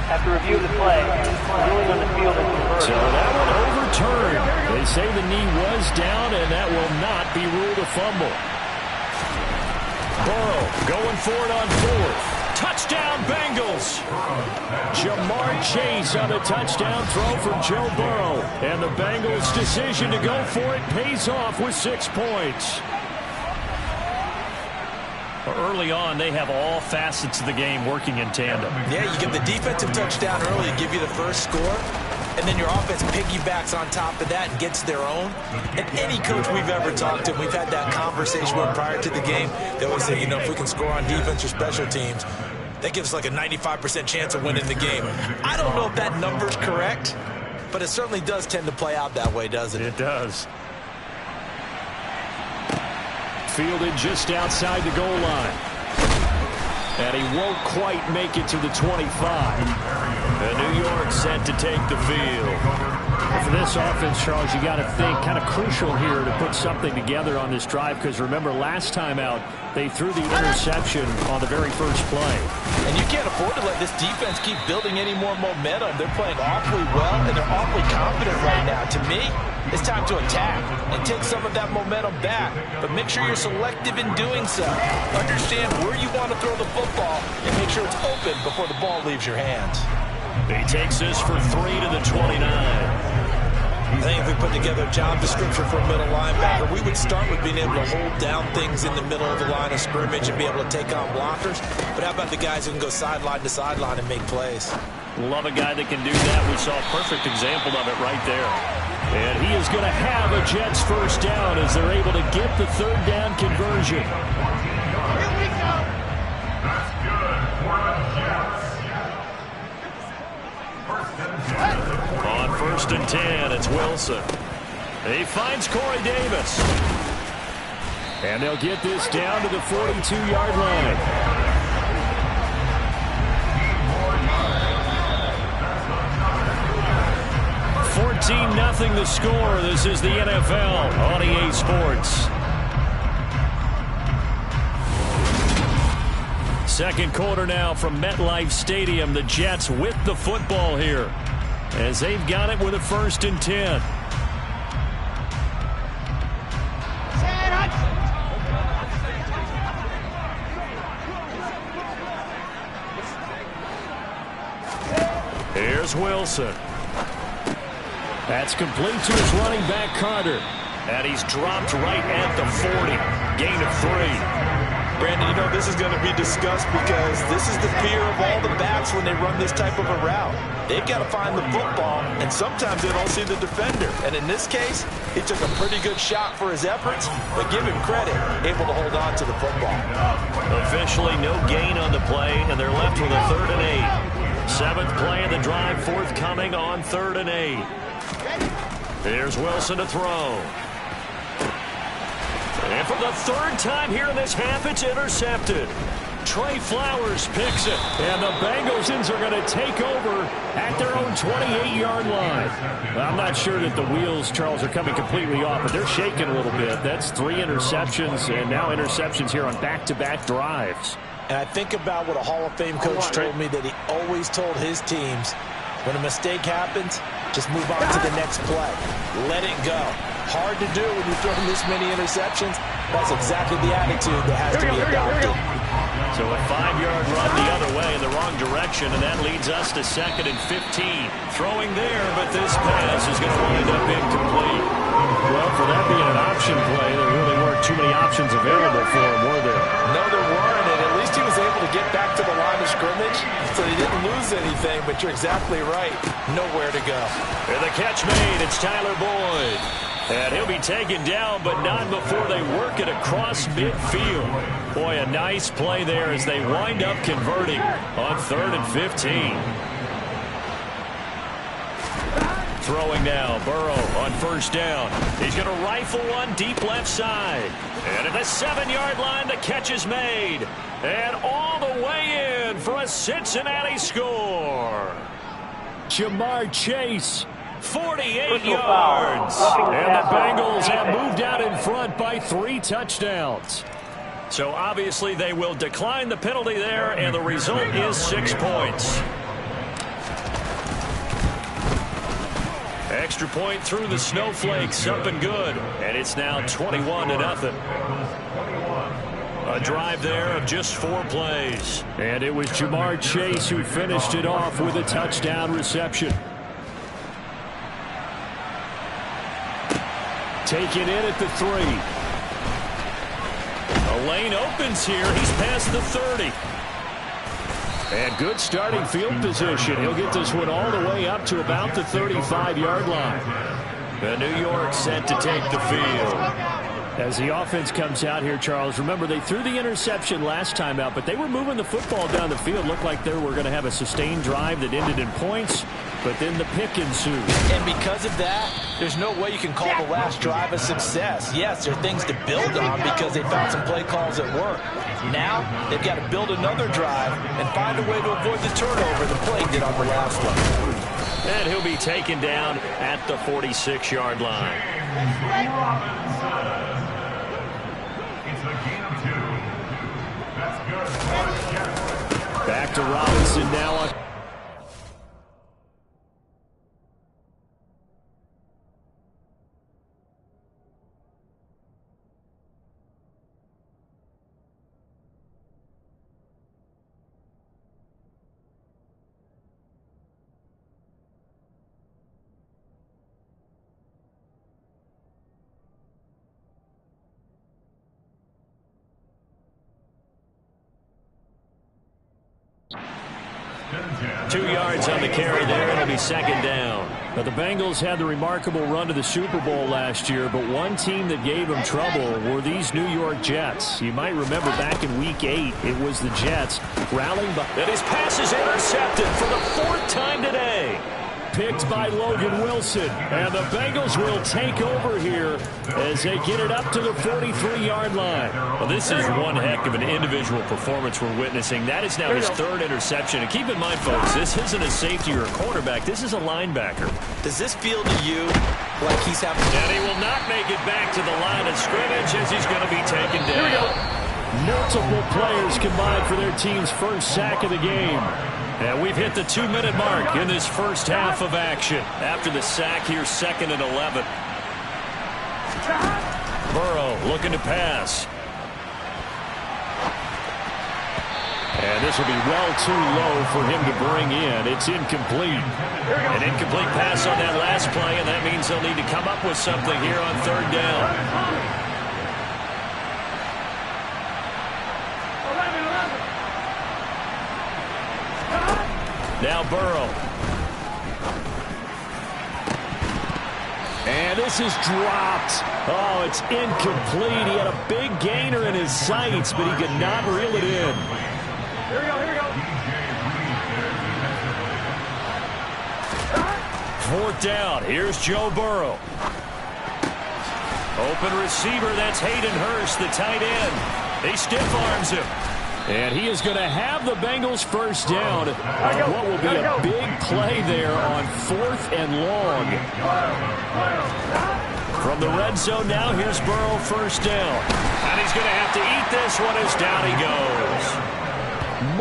After review of the play, ruling on the field is reversed. So that one overturned. They say the knee was down, and that will not be ruled a fumble. Burrow going for it on 4th. Touchdown, Bengals. Jamar Chase on the touchdown throw from Joe Burrow. And the Bengals' decision to go for it pays off with 6 points. Early on, they have all facets of the game working in tandem. Yeah, you give the defensive touchdown early to give you the first score, and then your offense piggybacks on top of that and gets their own. And any coach we've ever talked to, we've had that conversation with prior to the game, they always say, you know, if we can score on defense or special teams, that gives us like a 95% chance of winning the game. I don't know if that number's correct, but it certainly does tend to play out that way, doesn't it? It does. Fielded just outside the goal line. And he won't quite make it to the 25. And New York set to take the field. For this offense, Charles, you got to think kind of crucial here to put something together on this drive, because remember last time out they threw the interception on the very first play. And you can't afford to let this defense keep building any more momentum. They're playing awfully well, and they're awfully confident right now. To me, it's time to attack and take some of that momentum back. But make sure you're selective in doing so. Understand where you want to throw the football and make sure it's open before the ball leaves your hands. He takes this for 3 to the 29. I think if we put together a job description for a middle linebacker, we would start with being able to hold down things in the middle of the line of scrimmage and be able to take on blockers. But how about the guys who can go sideline to sideline and make plays? Love a guy that can do that. We saw a perfect example of it right there. And he is going to have a Jets first down as they're able to get the third down conversion. Here we go. That's good for the Jets. On 1st and 10, it's Wilson. He finds Corey Davis. And they'll get this down to the 42-yard line. 14-0 the score. This is the NFL on EA Sports. Second quarter now from MetLife Stadium. The Jets with the football here, as they've got it with a 1st and 10. Here's Wilson. That's complete to his running back, Carter. And he's dropped right at the 40. Gain of 3. Brandon, you know this is going to be discussed because this is the fear of all the backs when they run this type of a route. They've got to find the football, and sometimes they don't see the defender. And in this case, he took a pretty good shot for his efforts, but give him credit, able to hold on to the football. Officially no gain on the play, and they're left with a 3rd and 8. 7th play of the drive, forthcoming on 3rd and 8. Here's Wilson to throw. And for the 3rd time here in this half, it's intercepted. Trey Flowers picks it. And the Bengals are going to take over at their own 28-yard line. Well, I'm not sure that the wheels, Charles, are coming completely off, but they're shaking a little bit. That's 3 interceptions, and now interceptions here on back-to-back drives. And I think about what a Hall of Fame coach told me, that he always told his teams, when a mistake happens, just move on to the next play. Let it go. Hard to do when you're throwing this many interceptions. That's exactly the attitude that has to be adopted. So a 5-yard run the other way in the wrong direction, and that leads us to 2nd and 15. Throwing there, but this pass is going to wind up incomplete. Well, for that being an option play, there really weren't too many options available for him, were there? No, there weren't, and at least he was able to get back to the line of scrimmage, so he didn't lose anything, but you're exactly right. Nowhere to go. And the catch made, it's Tyler Boyd. And he'll be taken down, but not before they work it across midfield. Boy, a nice play there as they wind up converting on 3rd and 15. Throwing now, Burrow on 1st down. He's going to rifle one deep left side. And at the 7-yard line, the catch is made. And all the way in for a Cincinnati score. Jamar Chase. 48 yards. And the Bengals have moved out in front by 3 touchdowns. So obviously they will decline the penalty there, and the result is 6 points. Extra point through the snowflakes, up and good. And it's now 21-0. A drive there of just 4 plays. And it was Jamar Chase who finished it off with a touchdown reception. Taken in at the 3. A lane opens here. He's past the 30. And good starting field position. He'll get this one all the way up to about the 35-yard line. The New York set to take the field. As the offense comes out here, Charles, remember they threw the interception last time out, but they were moving the football down the field. Looked like they were going to have a sustained drive that ended in points, but then the pick ensued. And because of that, there's no way you can call the last drive a success. Yes, there are things to build on because they found some play calls that work. Now, they've got to build another drive and find a way to avoid the turnover the play did on the last one. And he'll be taken down at the 46-yard line. Back to Robinson now on. Two yards on the carry there. It'll be second down. But the Bengals had the remarkable run to the Super Bowl last year, but one team that gave them trouble were these New York Jets. You might remember back in Week 8, it was the Jets rallying. And his pass is intercepted for the fourth time today. Picked by Logan Wilson. And the Bengals will take over here as they get it up to the 43-yard line. Well, this is one heck of an individual performance we're witnessing. That is now his third interception. And keep in mind, folks, this isn't a safety or a quarterback. This is a linebacker. Does this feel to you like he's having... And he will not make it back to the line of scrimmage as he's going to be taken down. Multiple players combined for their team's first sack of the game. And we've hit the 2-minute mark in this first half of action. After the sack here, 2nd and 11. Burrow looking to pass. And this will be well too low for him to bring in. It's incomplete. An incomplete pass on that last play, and that means they'll need to come up with something here on 3rd down. Now Burrow. And this is dropped. Oh, it's incomplete. He had a big gainer in his sights, but he could not reel it in. Here we go. 4th down. Here's Joe Burrow. Open receiver. That's Hayden Hurst, the tight end. He stiff arms him. And he is going to have the Bengals first down on what will be a big play there on 4th and long. From the red zone now, here's Burrow, first down. And he's going to have to eat this one as down he goes.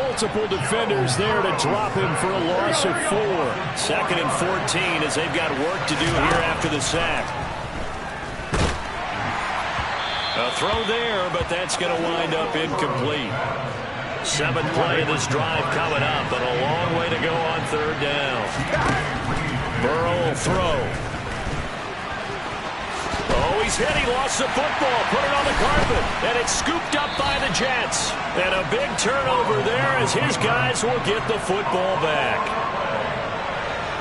Multiple defenders there to drop him for a loss of 4. 2nd and 14 as they've got work to do here after the sack. A throw there, but that's going to wind up incomplete. 7th play of this drive coming up, but a long way to go on 3rd down. Burrow will throw. Oh, he's hit. He lost the football. Put it on the carpet. And it's scooped up by the Jets. And a big turnover there as his guys will get the football back.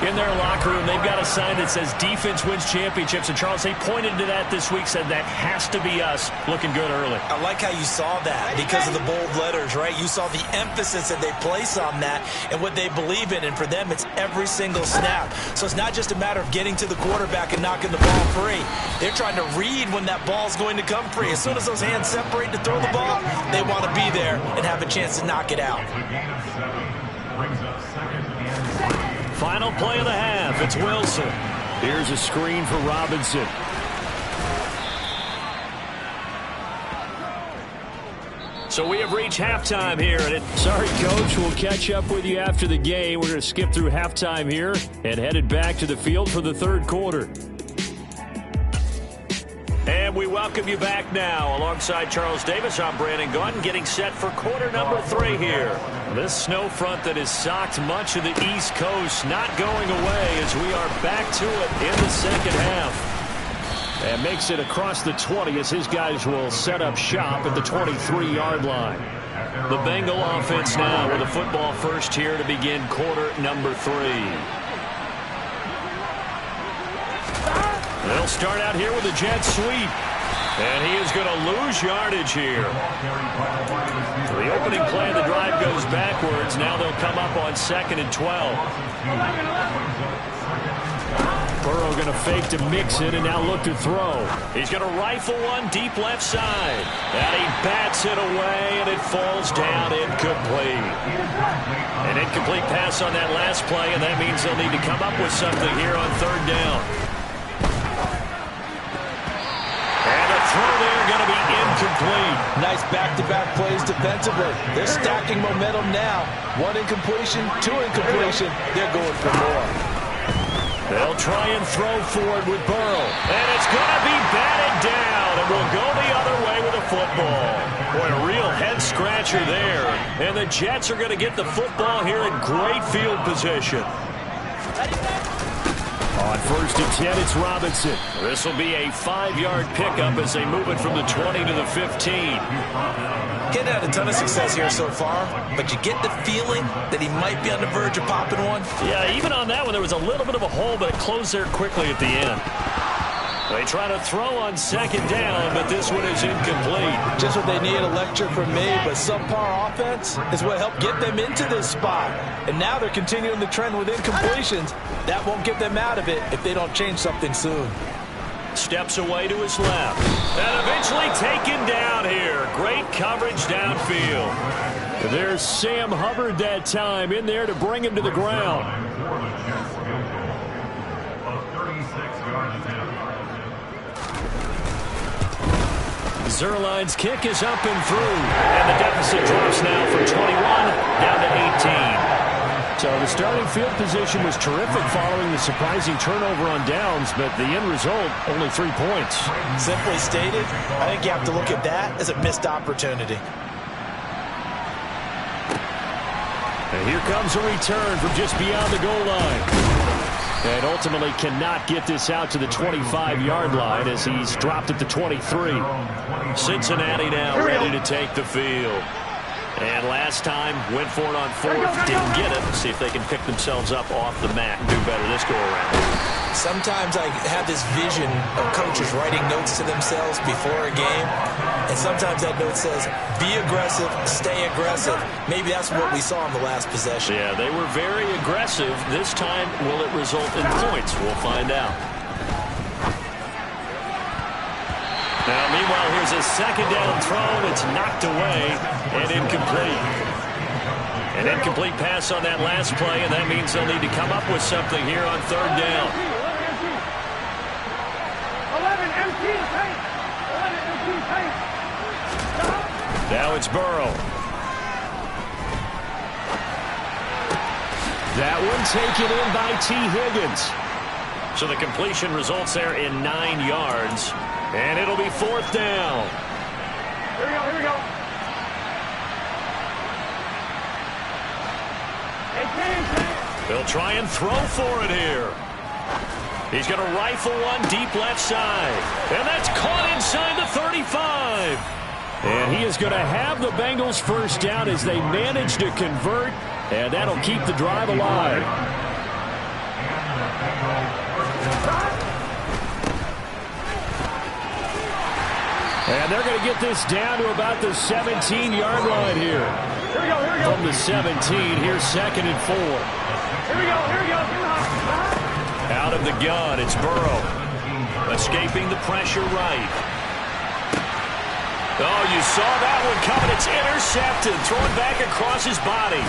In their locker room, they've got a sign that says defense wins championships. And, Charles, they pointed to that this week, said that has to be us. Looking good early. I like how you saw that because of the bold letters, right? You saw the emphasis that they place on that and what they believe in. And for them, it's every single snap. So it's not just a matter of getting to the quarterback and knocking the ball free. They're trying to read when that ball's going to come free. As soon as those hands separate to throw the ball, they want to be there and have a chance to knock it out. Final play of the half. It's Wilson. Here's a screen for Robinson. So we have reached halftime here. Sorry, Coach. We'll catch up with you after the game. We're going to skip through halftime here and headed back to the field for the 3rd quarter. And we welcome you back now. Alongside Charles Davis, I'm Brandon Gunn, getting set for quarter number 3 here. This snow front that has socked much of the East Coast not going away as we are back to it in the 2nd half. And makes it across the 20 as his guys will set up shop at the 23-yard line. The Bengal offense now with a football first here to begin quarter number 3. They'll start out here with a jet sweep. And he is going to lose yardage here. The opening play of the drive goes backwards. Now they'll come up on 2nd and 12. Burrow going to fake to mix it and now look to throw. He's going to rifle one deep left side. And he bats it away, and it falls down incomplete. An incomplete pass on that last play, and that means they'll need to come up with something here on third down. And the throw there going to be incomplete. Nice back-to-back plays defensively. They're stacking momentum now. One incompletion, two incompletion. They're going for more. They'll try and throw forward with Burrow. And it's going to be batted down. And will go the other way with a football. Boy, a real head-scratcher there. And the Jets are going to get the football here in great field position. On 1st and 10, it's Robinson. This will be a 5-yard pickup as they move it from the 20 to the 15. Getting had a ton of success here so far, but you get the feeling that he might be on the verge of popping one. Yeah, even on that one, there was a little bit of a hole, but it closed there quickly at the end. They try to throw on 2nd down, but this one is incomplete. Just what they need, a lecture from me, but subpar offense is what helped get them into this spot. And now they're continuing the trend with incompletions. That won't get them out of it if they don't change something soon. Steps away to his left. And eventually taken down here. Great coverage downfield. There's Sam Hubbard that time in there to bring him to the ground. Zerline's kick is up and through. And the deficit drops now from 21 down to 18. So the starting field position was terrific following the surprising turnover on downs, but the end result, only 3 points. Simply stated, I think you have to look at that as a missed opportunity. And here comes a return from just beyond the goal line. And ultimately cannot get this out to the 25-yard line as he's dropped at the 23. Cincinnati now ready to take the field. And last time, went for it on 4th, didn't get it. See if they can pick themselves up off the mat and do better this go-around. Sometimes I have this vision of coaches writing notes to themselves before a game, and sometimes that note says, be aggressive, stay aggressive. Maybe that's what we saw in the last possession. Yeah, they were very aggressive. This time, will it result in points? We'll find out. Now, meanwhile, here's a 2nd down throw. It's knocked away and incomplete. An incomplete pass on that last play, and that means they'll need to come up with something here on 3rd down. 11 empty paint. 11 empty paint. Now it's Burrow. That one taken in by T. Higgins. So the completion results there in 9 yards. And it'll be 4th down. Here we go, here we go. They'll try and throw for it here. He's going to rifle one deep left side. And that's caught inside the 35. And he is going to have the Bengals 1st down as they manage to convert. And that'll keep the drive alive. And they're going to get this down to about the 17-yard line here. Here we go, here we go. From the 17, here's 2nd and 4. Here we go, here we go. Out of the gun, it's Burrow. Escaping the pressure right. Oh, you saw that one coming. It's intercepted. Thrown back across his body.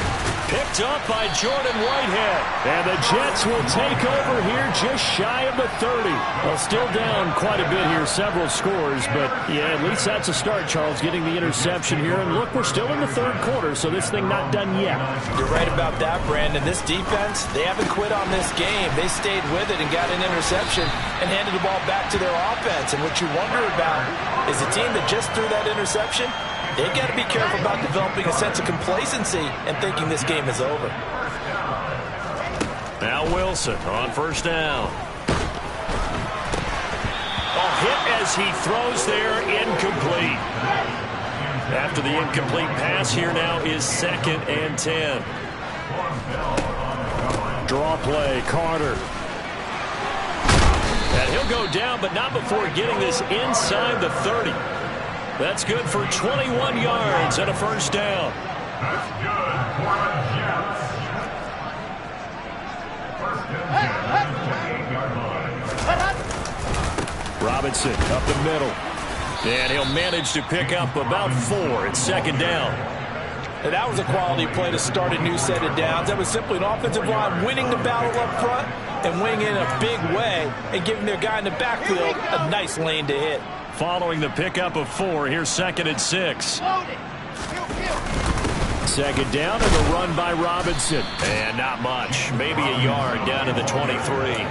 Picked up by Jordan Whitehead. And the Jets will take over here just shy of the 30. Well, still down quite a bit here, several scores. But, yeah, at least that's a start, Charles, getting the interception here. And, look, we're still in the 3rd quarter, so this thing not done yet. You're right about that, Brandon. This defense, they haven't quit on this game. They stayed with it and got an interception and handed the ball back to their offense. And what you wonder about is the team that just threw that interception, they've got to be careful about developing a sense of complacency and thinking this game is over. Now Wilson on 1st down. A hit as he throws there, incomplete. After the incomplete pass, here now is 2nd and 10. Draw play, Carter. And he'll go down, but not before getting this inside the 30. That's good for 21 yards and a 1st down. That's good for the Jets. 1st down, 28-yard line. Robinson up the middle. And he'll manage to pick up about 4 at second down. And that was a quality play to start a new set of downs. That was simply an offensive line winning the battle up front and winning in a big way and giving their guy in the backfield a nice lane to hit. Following the pickup of 4, here's 2nd and 6. Second down and a run by Robinson. And not much. Maybe a yard down to the 23.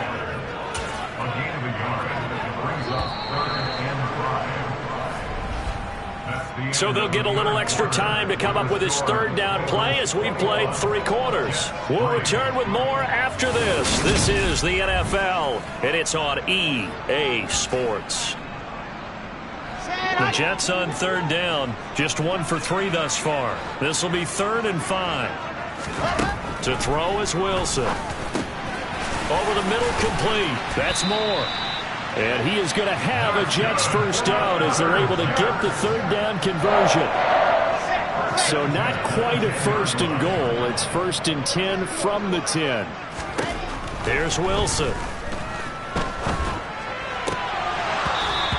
So they'll get a little extra time to come up with his 3rd down play as we've played 3 quarters. We'll return with more after this. This is the NFL, and it's on EA Sports. The Jets on 3rd down, just 1 for 3 thus far. This will be 3rd and 5. To throw is Wilson. Over the middle, complete. That's Moore. And he is going to have a Jets first down as they're able to get the 3rd down conversion. So not quite a 1st and goal. It's 1st and 10 from the 10. There's Wilson.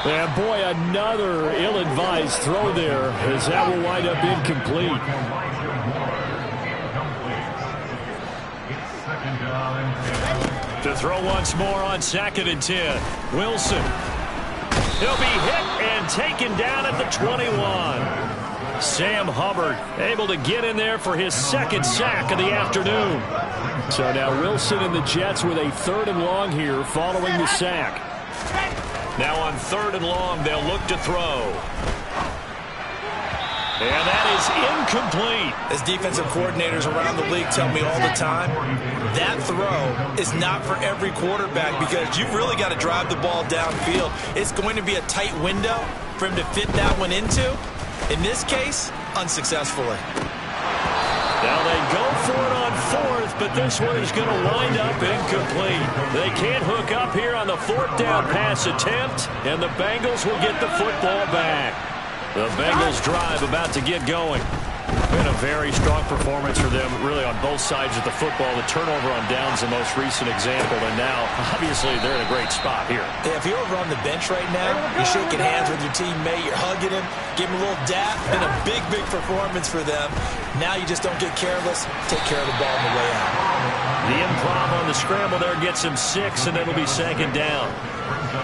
And boy, another ill-advised throw there as that will wind up incomplete. To throw once more on 2nd and 10. Wilson. He'll be hit and taken down at the 21. Sam Hubbard able to get in there for his 2nd sack of the afternoon. So now Wilson and the Jets with a 3rd and long here following the sack. Now on 3rd and long, they'll look to throw. And that is incomplete. As defensive coordinators around the league tell me all the time, that throw is not for every quarterback because you've really got to drive the ball downfield. It's going to be a tight window for him to fit that one into. In this case, unsuccessfully. Now they go for it on 4th, but this one is going to wind up incomplete. They can't hook up here on the 4th down pass attempt, and the Bengals will get the football back. The Bengals drive about to get going. Been a very strong performance for them, really, on both sides of the football. The turnover on downs, the most recent example, and now, obviously, they're in a great spot here. Yeah, if you're over on the bench right now, you're shaking hands with your teammate, you're hugging him, giving him a little dap. Been a big, big performance for them. Now you just don't get careless. Take care of the ball on the way out. The improv on the scramble there gets him 6, and it'll be 2nd down.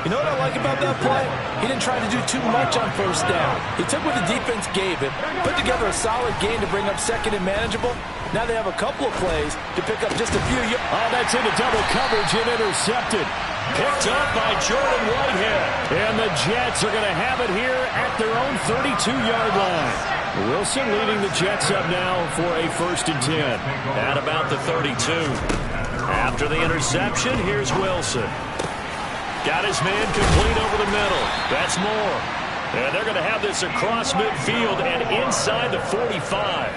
You know what I like about that play? He didn't try to do too much on 1st down. He took what the defense gave him, put together a solid game to bring up 2nd and manageable. Now they have a couple of plays to pick up just a few yards. Oh, that's into double coverage and intercepted. Picked up by Jordan Whitehead. And the Jets are going to have it here at their own 32-yard line. Wilson leading the Jets up now for a 1st and 10. At about the 32. After the interception, here's Wilson. Got his man complete over the middle. That's Moore. And they're going to have this across midfield and inside the 45.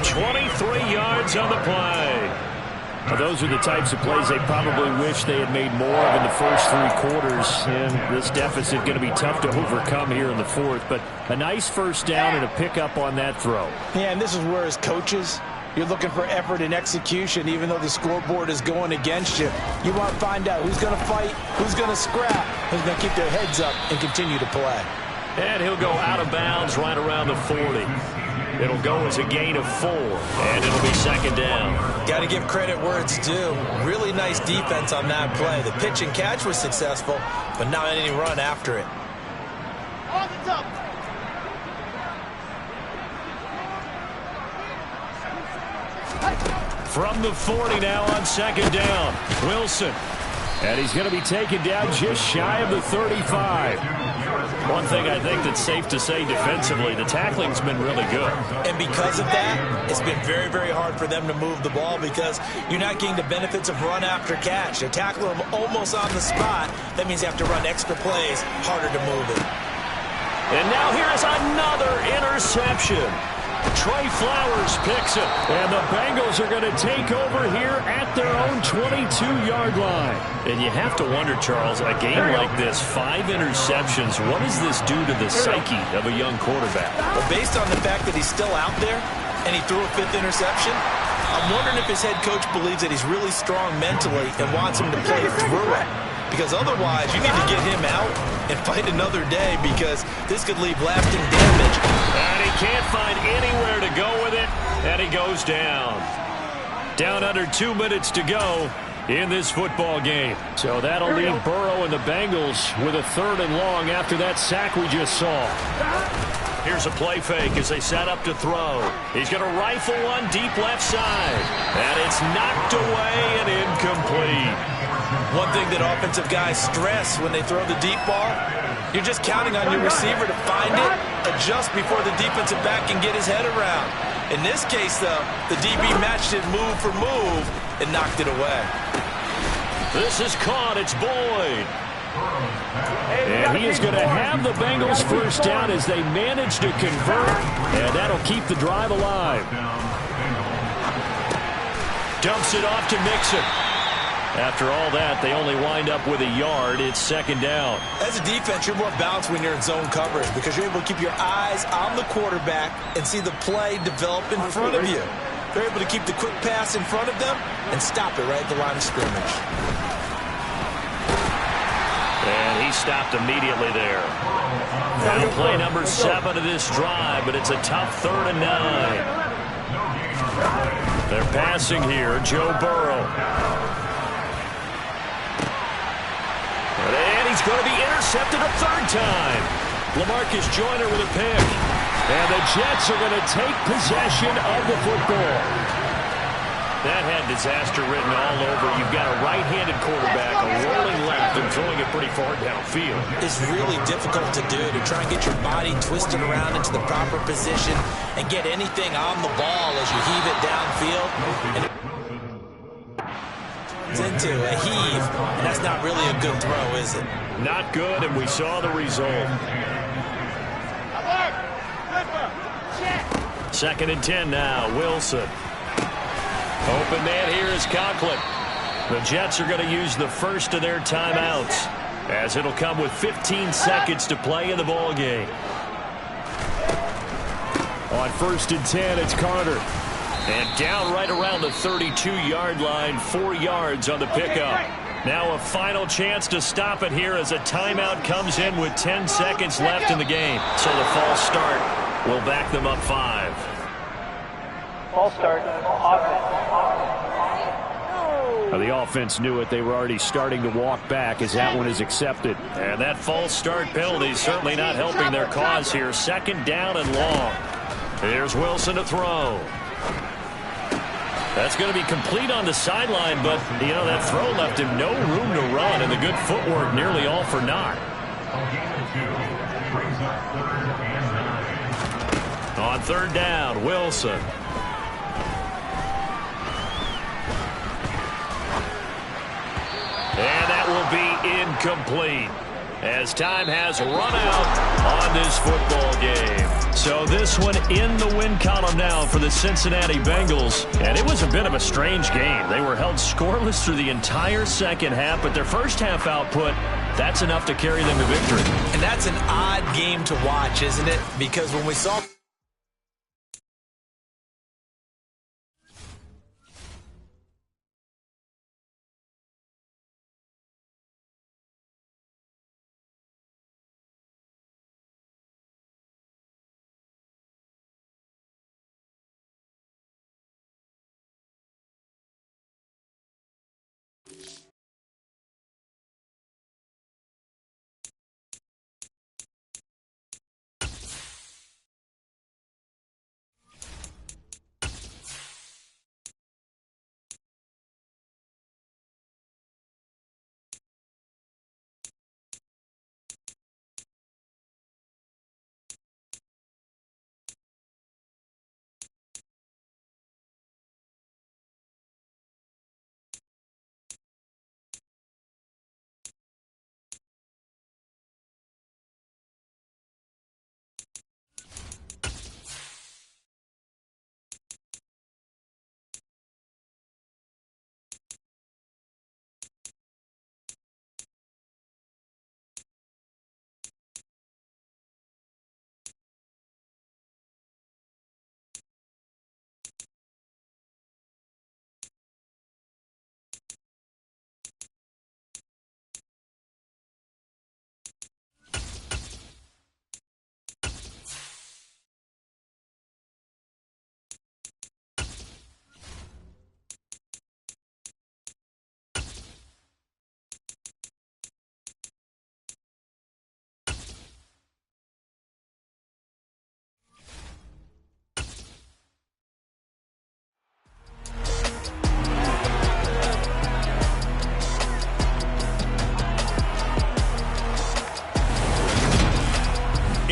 23 yards on the play. Now, those are the types of plays they probably wish they had made more of in the first 3 quarters. And this deficit going to be tough to overcome here in the 4th. But a nice first down and a pickup on that throw. Yeah, and this is where as coaches, you're looking for effort and execution, even though the scoreboard is going against you. You want to find out who's going to fight, who's going to scrap, who's going to keep their heads up and continue to play. And he'll go out of bounds right around the 40. It'll go as a gain of 4, and it'll be 2nd down. Got to give credit where it's due. Really nice defense on that play. The pitch and catch was successful, but not any run after it. On the top. From the 40 now on 2nd down. Wilson. And he's going to be taken down just shy of the 35. One thing I think that's safe to say defensively, the tackling's been really good. And because of that, it's been very, very hard for them to move the ball because you're not getting the benefits of run after catch. They're tackling them almost on the spot. That means you have to run extra plays, harder to move it. And now here's another interception. Trey Flowers picks it. And the Bengals are going to take over here at their own 22-yard line. And you have to wonder, Charles, a game like this, 5 interceptions, what does this do to the psyche of a young quarterback? Well, based on the fact that he's still out there and he threw a 5th interception, I'm wondering if his head coach believes that he's really strong mentally and wants him to play through it. because otherwise you need to get him out and fight another day because this could leave lasting damage. And he can't find anywhere to go with it, and he goes down. Down under 2 minutes to go in this football game. So that'll leave Burrow and the Bengals with a 3rd and long after that sack we just saw. Here's a play fake as they set up to throw. He's going to rifle one deep left side. And it's knocked away and incomplete. One thing that offensive guys stress when they throw the deep ball, you're just counting on your receiver to find it, adjust before the defensive back can get his head around. In this case, though, the DB matched it move for move and knocked it away. This is caught. It's Boyd. And he is going to have the Bengals first down as they manage to convert, and that'll keep the drive alive. Dumps it off to Mixon. After all that, they only wind up with a yard. It's 2nd down. As a defense, you're more balanced when you're in zone coverage because you're able to keep your eyes on the quarterback and see the play develop in front of you. They're able to keep the quick pass in front of them and stop it right at the line of scrimmage. And he stopped immediately there. Now play number 7 of this drive, but it's a tough 3rd and 9. They're passing here. Joe Burrow. And he's going to be intercepted a 3rd time. LaMarcus Joyner with a pick. And the Jets are going to take possession of the football. That had disaster written all over. You've got a right-handed quarterback, a rolling left, and throwing it pretty far downfield. It's really difficult to do, to try and get your body twisted around into the proper position and get anything on the ball as you heave it downfield. And it's into a heave, and that's not really a good throw, is it? Not good, and we saw the result. 2nd and 10 now. Wilson. Open man here is Conklin. The Jets are going to use the first of their timeouts as it'll come with 15 seconds to play in the ball game. On 1st and 10, it's Carter. And down right around the 32-yard line, 4 yards on the pickup. Now a final chance to stop it here as a timeout comes in with 10 seconds left in the game. So the false start will back them up 5. False start, offense. The offense knew it. They were already starting to walk back as that one is accepted. And that false start penalty is certainly not helping their cause here. 2nd down and long. Here's Wilson to throw. That's going to be complete on the sideline, but, you know, that throw left him no room to run, and the good footwork nearly all for naught. On 3rd down, Wilson. And that will be incomplete as time has run out on this football game. So this one in the win column now for the Cincinnati Bengals. And it was a bit of a strange game. They were held scoreless through the entire 2nd half, but their first half output, that's enough to carry them to victory. And that's an odd game to watch, isn't it? Because when we saw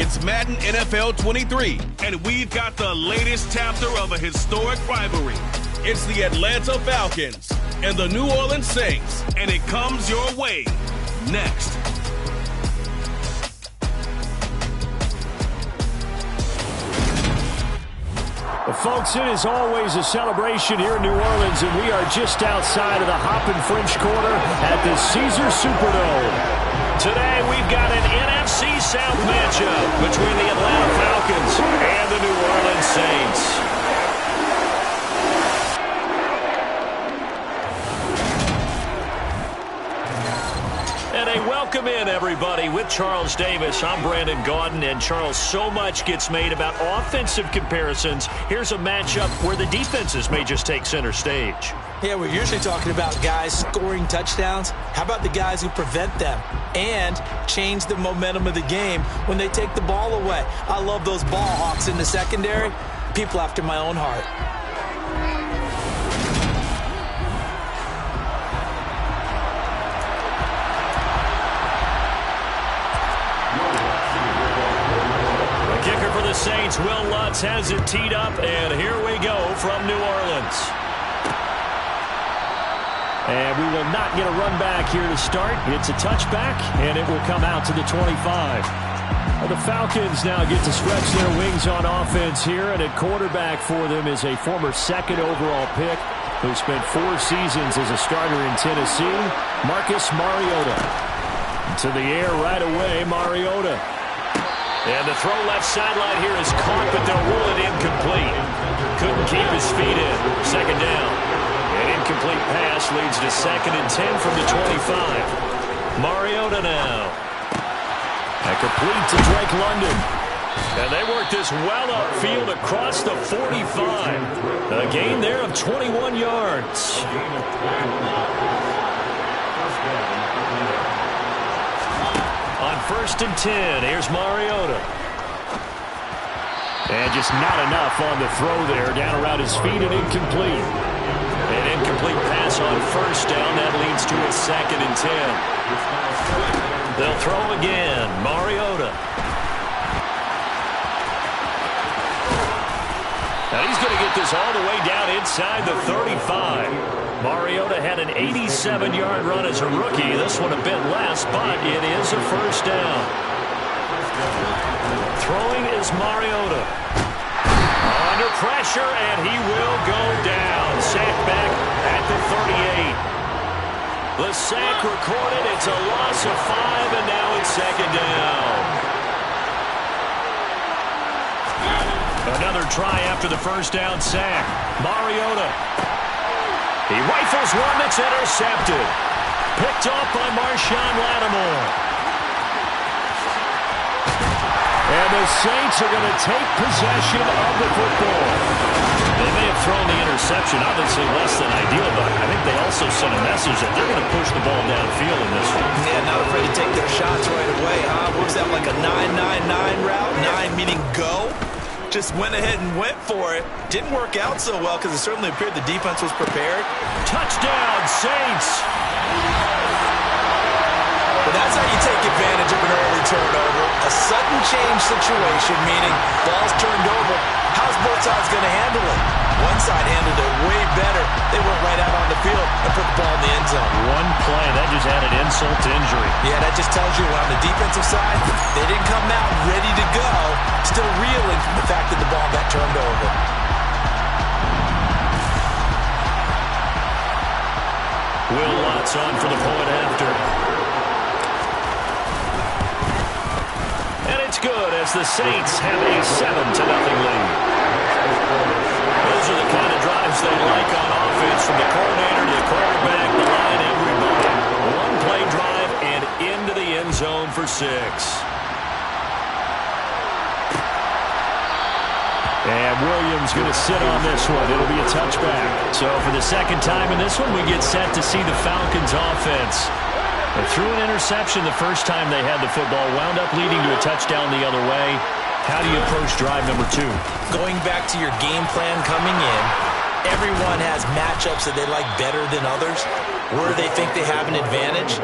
It's Madden NFL 23, and we've got the latest chapter of a historic rivalry. It's the Atlanta Falcons and the New Orleans Saints, and it comes your way next. Well, folks, it is always a celebration here in New Orleans, and we are just outside of the Hoppin' French Quarter at the Caesars Superdome. Today, we've got an NFC South matchup between the Atlanta Falcons and the New Orleans Saints. And a welcome in, everybody, with Charles Davis. I'm Brandon Gaudin, and Charles, so much gets made about offensive comparisons. Here's a matchup where the defenses may just take center stage. Yeah, we're usually talking about guys scoring touchdowns. How about the guys who prevent them and change the momentum of the game when they take the ball away? I love those ball hawks in the secondary. People after my own heart. The kicker for the Saints, Will Lutz, has it teed up, and here we go from New Orleans. And we will not get a run back here to start. It's a touchback, and it will come out to the 25. Well, the Falcons now get to stretch their wings on offense here, and at quarterback for them is a former second overall pick who spent 4 seasons as a starter in Tennessee, Marcus Mariota. To the air right away, Mariota. And the throw left sideline here is caught, but they'll rule it incomplete. Couldn't keep his feet in. Second down. An incomplete pass leads to 2nd and 10 from the 25. Mariota now. And complete to Drake London. And they work this well upfield across the 45. A gain there of 21 yards. On 1st and 10, here's Mariota. And just not enough on the throw there. Down around his feet and incomplete. An incomplete pass on 1st down. That leads to a 2nd and 10. They'll throw again. Mariota. Now he's going to get this all the way down inside the 35. Mariota had an 87-yard run as a rookie. This one a bit less, but it is a 1st down. Throwing is Mariota. Under pressure, and he will go down. Sacked back at the 38. The sack recorded. It's a loss of 5, and now it's 2nd down. Another try after the 1st down sack. Mariota. He rifles one that's intercepted. Picked off by Marshawn Lattimore. And the Saints are going to take possession of the football. They may have thrown the interception, obviously less than ideal, but I think they also sent a message that they're going to push the ball downfield in this one. Yeah, not afraid to take their shots right away, huh? What was that, like a 9-9-9 route? 9 meaning go? Just went ahead and went for it. Didn't work out so well because it certainly appeared the defense was prepared. Touchdown, Saints! But that's how you take advantage of an early turnover. A sudden change situation, meaning ball's turned over. How's both sides going to handle it? One side handled it way better. They went right out on the field and put the ball in the end zone. One play, that just added insult to injury. Yeah, that just tells you on the defensive side, they didn't come out ready to go, still reeling from the fact that the ball got turned over. Will Lutz on for the point after. And it's good as the Saints have a 7-0 lead. Those are the kind of drives they like on offense, from the coordinator to the quarterback, the line, everybody. One play drive and into the end zone for 6. And Williams going to sit on this one. It'll be a touchback. So for the 2nd time in this one, we get set to see the Falcons offense. They threw an interception the 1st time they had the football, wound up leading to a touchdown the other way. How do you approach drive number 2? Going back to your game plan coming in, everyone has matchups that they like better than others, where they think they have an advantage.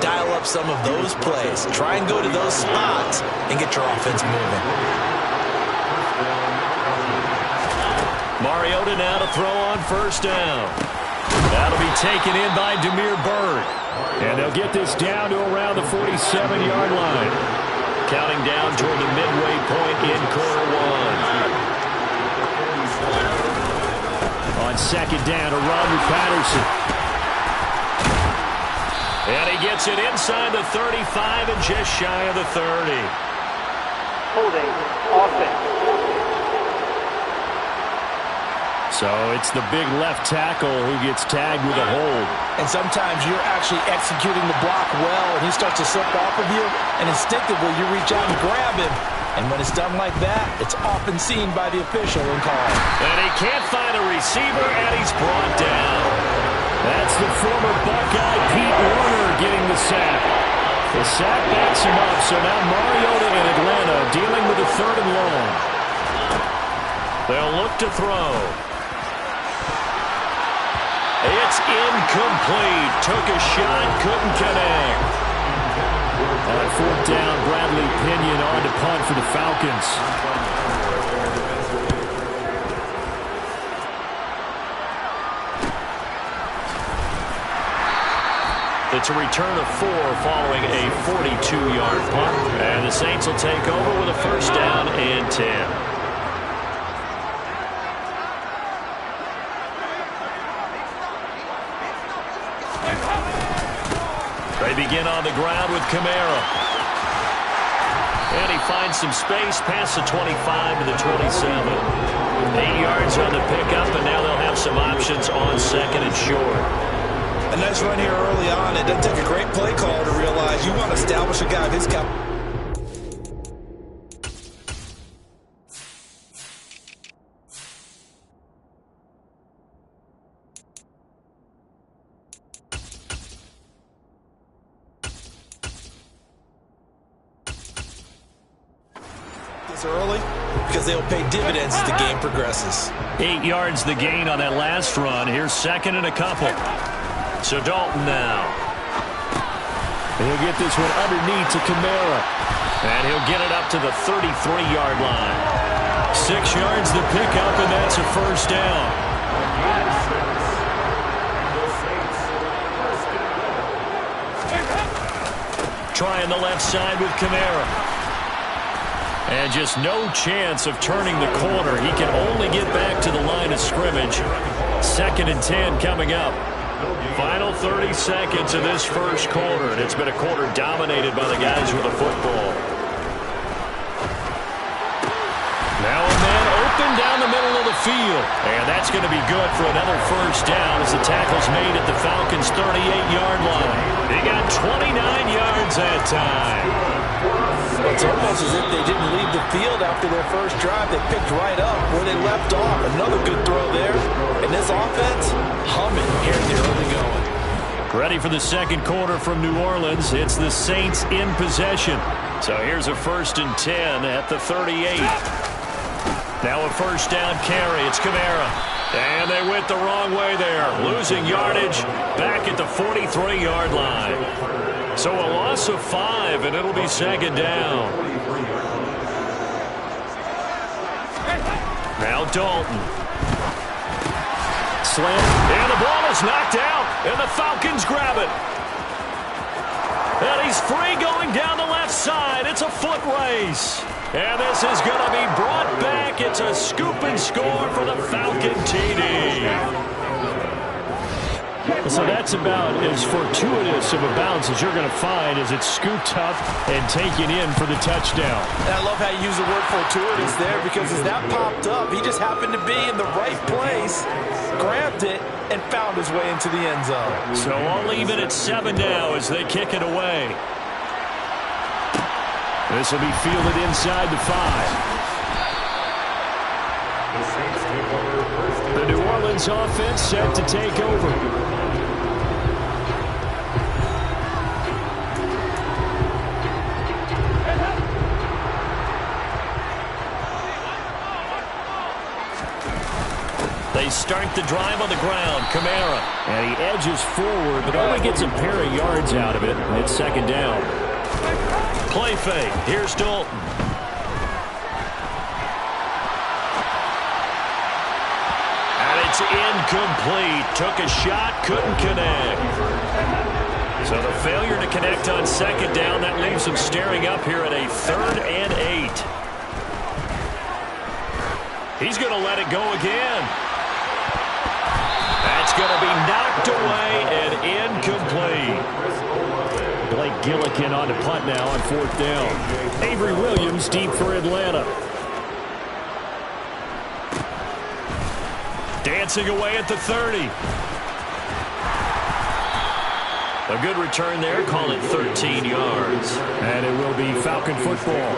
dial up some of those plays. Try and go to those spots and get your offense moving. Mariota now to throw on first down. That'll be taken in by Demir Bird. And they'll get this down to around the 47-yard line. Counting down toward the midway point in quarter one. On second down, a run with Patterson. And he gets it inside the 35 and just shy of the 30. Holding offense. So it's the big left tackle who gets tagged with a hold. And sometimes you're actually executing the block well, and he starts to slip off of you, and instinctively you reach out and grab him. And when it's done like that, it's often seen by the official and called. And he can't find a receiver, and he's brought down. That's the former Buckeye Pete Warner getting the sack. The sack backs him up, so now Mariota in Atlanta dealing with a 3rd and long. They'll look to throw. It's incomplete. Took a shot, couldn't connect. On 4th down, Bradley Pinion on to punt for the Falcons. It's a return of 4 following a 42-yard punt. And the Saints will take over with a 1st down and 10. They begin on the ground with Kamara. And he finds some space past the 25 to the 27. 8 yards on the pickup, and now they'll have some options on 2nd and short. A nice run here early on. It doesn't take a great play call to realize you want to establish a guy of his caliber. Early because they'll pay dividends as the game progresses. 8 yards the gain on that last run. Here's 2nd and a couple. So Dalton now. He'll get this one underneath to Kamara. And he'll get it up to the 33-yard line. 6 yards the pickup, and that's a 1st down. Trying the left side with Kamara. And just no chance of turning the corner. He can only get back to the line of scrimmage. 2nd and 10 coming up. Final 30 seconds of this first quarter. And it's been a quarter dominated by the guys with the football. Now a man open down the middle of the field. And that's going to be good for another 1st down as the tackle's made at the Falcons' 38-yard line. They got 29 yards that time. It's almost as if they didn't leave the field after their first drive. They picked right up where they left off. Another good throw there. And this offense, humming here in the early going. Ready for the 2nd quarter from New Orleans. It's the Saints in possession. So here's a 1st and 10 at the 38. Now a 1st down carry. It's Kamara. And they went the wrong way there. Losing yardage back at the 43-yard line. So a loss of 5, and it'll be 2nd down. Now Dalton. Slam. And the ball is knocked out, and the Falcons grab it. And he's free going down the left side. It's a foot race. And this is going to be brought back. It's a scoop and score for the Falcon TD. So that's about as fortuitous of a bounce as you're going to find as it's scooped up and taken in for the touchdown. And I love how you use the word fortuitous there because as that popped up, he just happened to be in the right place, grabbed it, and found his way into the end zone. So I'll leave it at 7 now as they kick it away. This will be fielded inside the 5. The New Orleans offense set to take over. They They start the drive on the ground. Kamara. And he edges forward, but only gets a pair of yards out of it. It's second down. Play fake. Here's Dalton. And it's incomplete. Took a shot, couldn't connect. So the failure to connect on second down, that leaves him staring up here at a 3rd and 8. He's going to let it go again. That's going to be knocked away and incomplete. Blake Gillikin on the punt now on 4th down. Avery Williams deep for Atlanta. Dancing away at the 30. A good return there, call it 13 yards. And it will be Falcon football.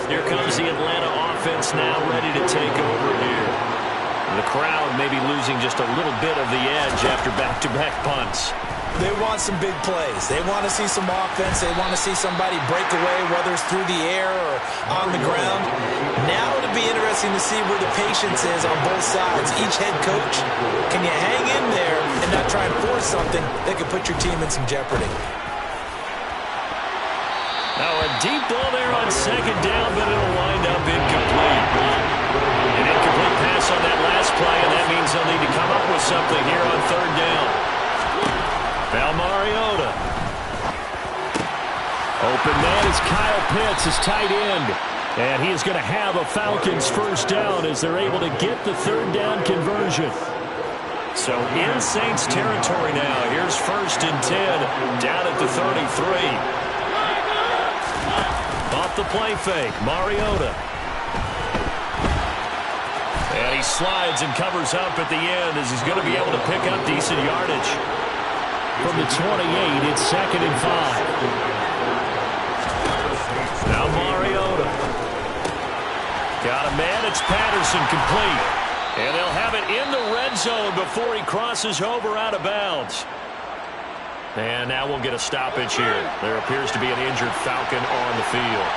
Here comes the Atlanta offense now ready to take over here. The crowd may be losing just a little bit of the edge after back-to-back punts. They want some big plays. They want to see some offense. They want to see somebody break away, whether it's through the air or on the ground. Now it'll be interesting to see where the patience is on both sides. Each head coach, can you hang in there and not try and force something that could put your team in some jeopardy? Now a deep ball there on second down, but it'll wind up incomplete. An incomplete pass on that last play, and that means they'll need to come up with something here on 3rd down. Now Mariota. Open man is Kyle Pitts, his tight end. And he is going to have a Falcons 1st down as they're able to get the 3rd down conversion. So in Saints territory now. Here's 1st and 10 down at the 33. Off the play fake, Mariota. And he slides and covers up at the end as he's going to be able to pick up decent yardage. From the 28, it's 2nd and 5. Now Mariota. Got a man, it's Patterson, complete. And they'll have it in the red zone before he crosses over out of bounds. And now we'll get a stoppage here. There appears to be an injured Falcon on the field.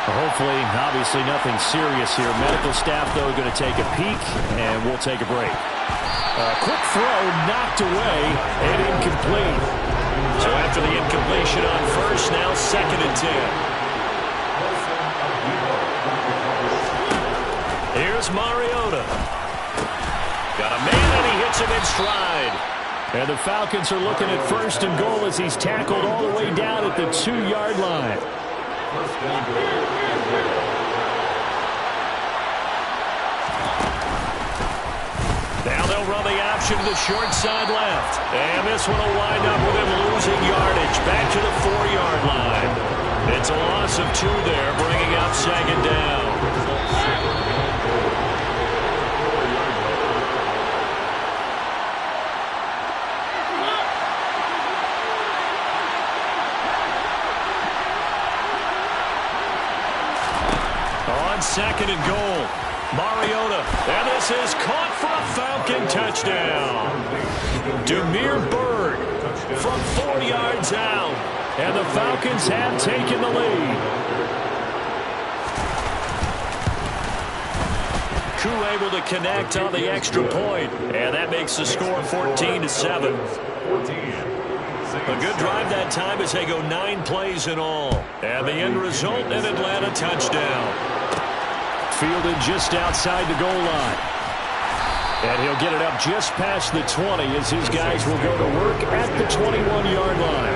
Hopefully, obviously nothing serious here. Medical staff, though, going to take a peek, and we'll take a break. Quick throw, knocked away, and incomplete. So after the incompletion on 1st, now 2nd and 10. Here's Mariota. Got a man, and he hits him in stride. And the Falcons are looking at 1st and goal as he's tackled all the way down at the 2-yard line. Now they'll run the option to the short side left. And this one will wind up with him losing yardage back to the 4-yard line. It's a loss of 2 there, bringing up 2nd down. On 2nd and goal, Mariota, and this is caught for a Falcon touchdown. Demir Bird from 4 yards out, and the Falcons have taken the lead. Koo able to connect on the extra point, and that makes the score 14-7. A good drive that time as they go 9 plays in all. And the end result, an Atlanta touchdown. Fielded just outside the goal line. And he'll get it up just past the 20 as his guys will go to work at the 21-yard line.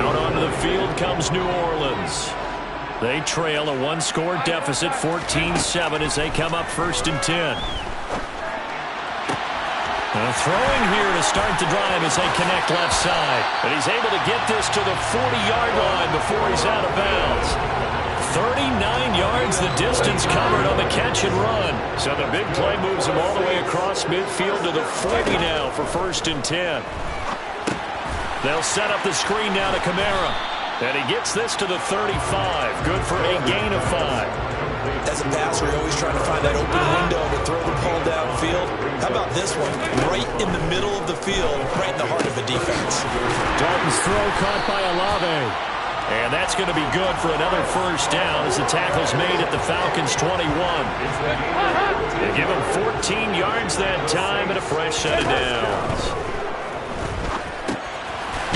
Out onto the field comes New Orleans. They trail a 1-score deficit, 14-7, as they come up 1st and 10. Throwing here to start the drive as they connect left side. And he's able to get this to the 40-yard line before he's out of bounds. 39 yards the distance covered on the catch and run. So the big play moves him all the way across midfield to the 40 now for 1st and 10. They'll set up the screen now to Kamara. And he gets this to the 35. Good for a gain of 5. As a passer, you're always trying to find that open window to throw the ball downfield. How about this one? Right in the middle of the field, right in the heart of the defense. Dalton's throw caught by Olave. And that's going to be good for another first down as the tackle's made at the Falcons' 21. They give him 14 yards that time and a fresh set of downs.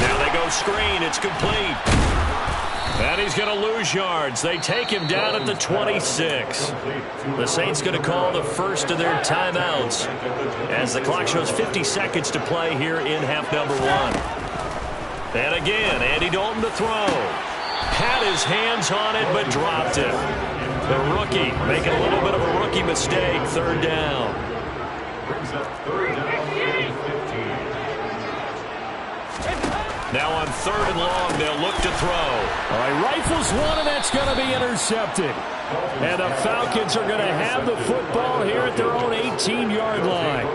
Now they go screen. It's complete. And he's going to lose yards. They take him down at the 26. The Saints going to call the first of their timeouts as the clock shows 50 seconds to play here in half number 1. And again, Andy Dalton to throw. Had his hands on it, but dropped it. The rookie making a little bit of a rookie mistake. Third down. Brings up third down and 15. Now on third and long, they'll look to throw. All right, rifles one, and that's going to be intercepted. And the Falcons are going to have the football here at their own 18-yard line.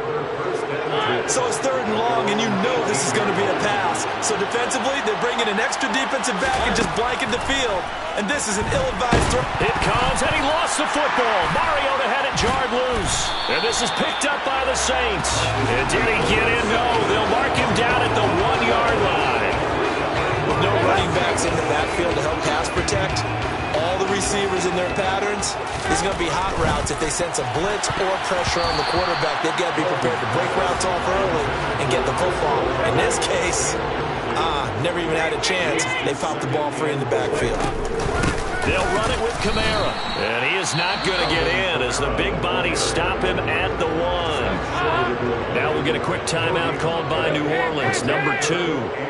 So it's third and long, and you know this is going to be a pass. So defensively, they're bringing an extra defensive back and just blanket the field. And this is an ill-advised throw. It comes, and he lost the football. Mariota had it jarred loose. And this is picked up by the Saints. And did he get in? No. They'll mark him down at the 1-yard line. With no running backs in the backfield to help pass protect, all the receivers in their patterns, there's going to be hot routes if they sense a blitz or pressure on the quarterback. They've got to be prepared to break routes off early and get the football. In this case, never even had a chance. They popped the ball free in the backfield. They'll run it with Kamara. And he is not going to get in as the big bodies stop him at the 1. Now we'll get a quick timeout called by New Orleans, number 2.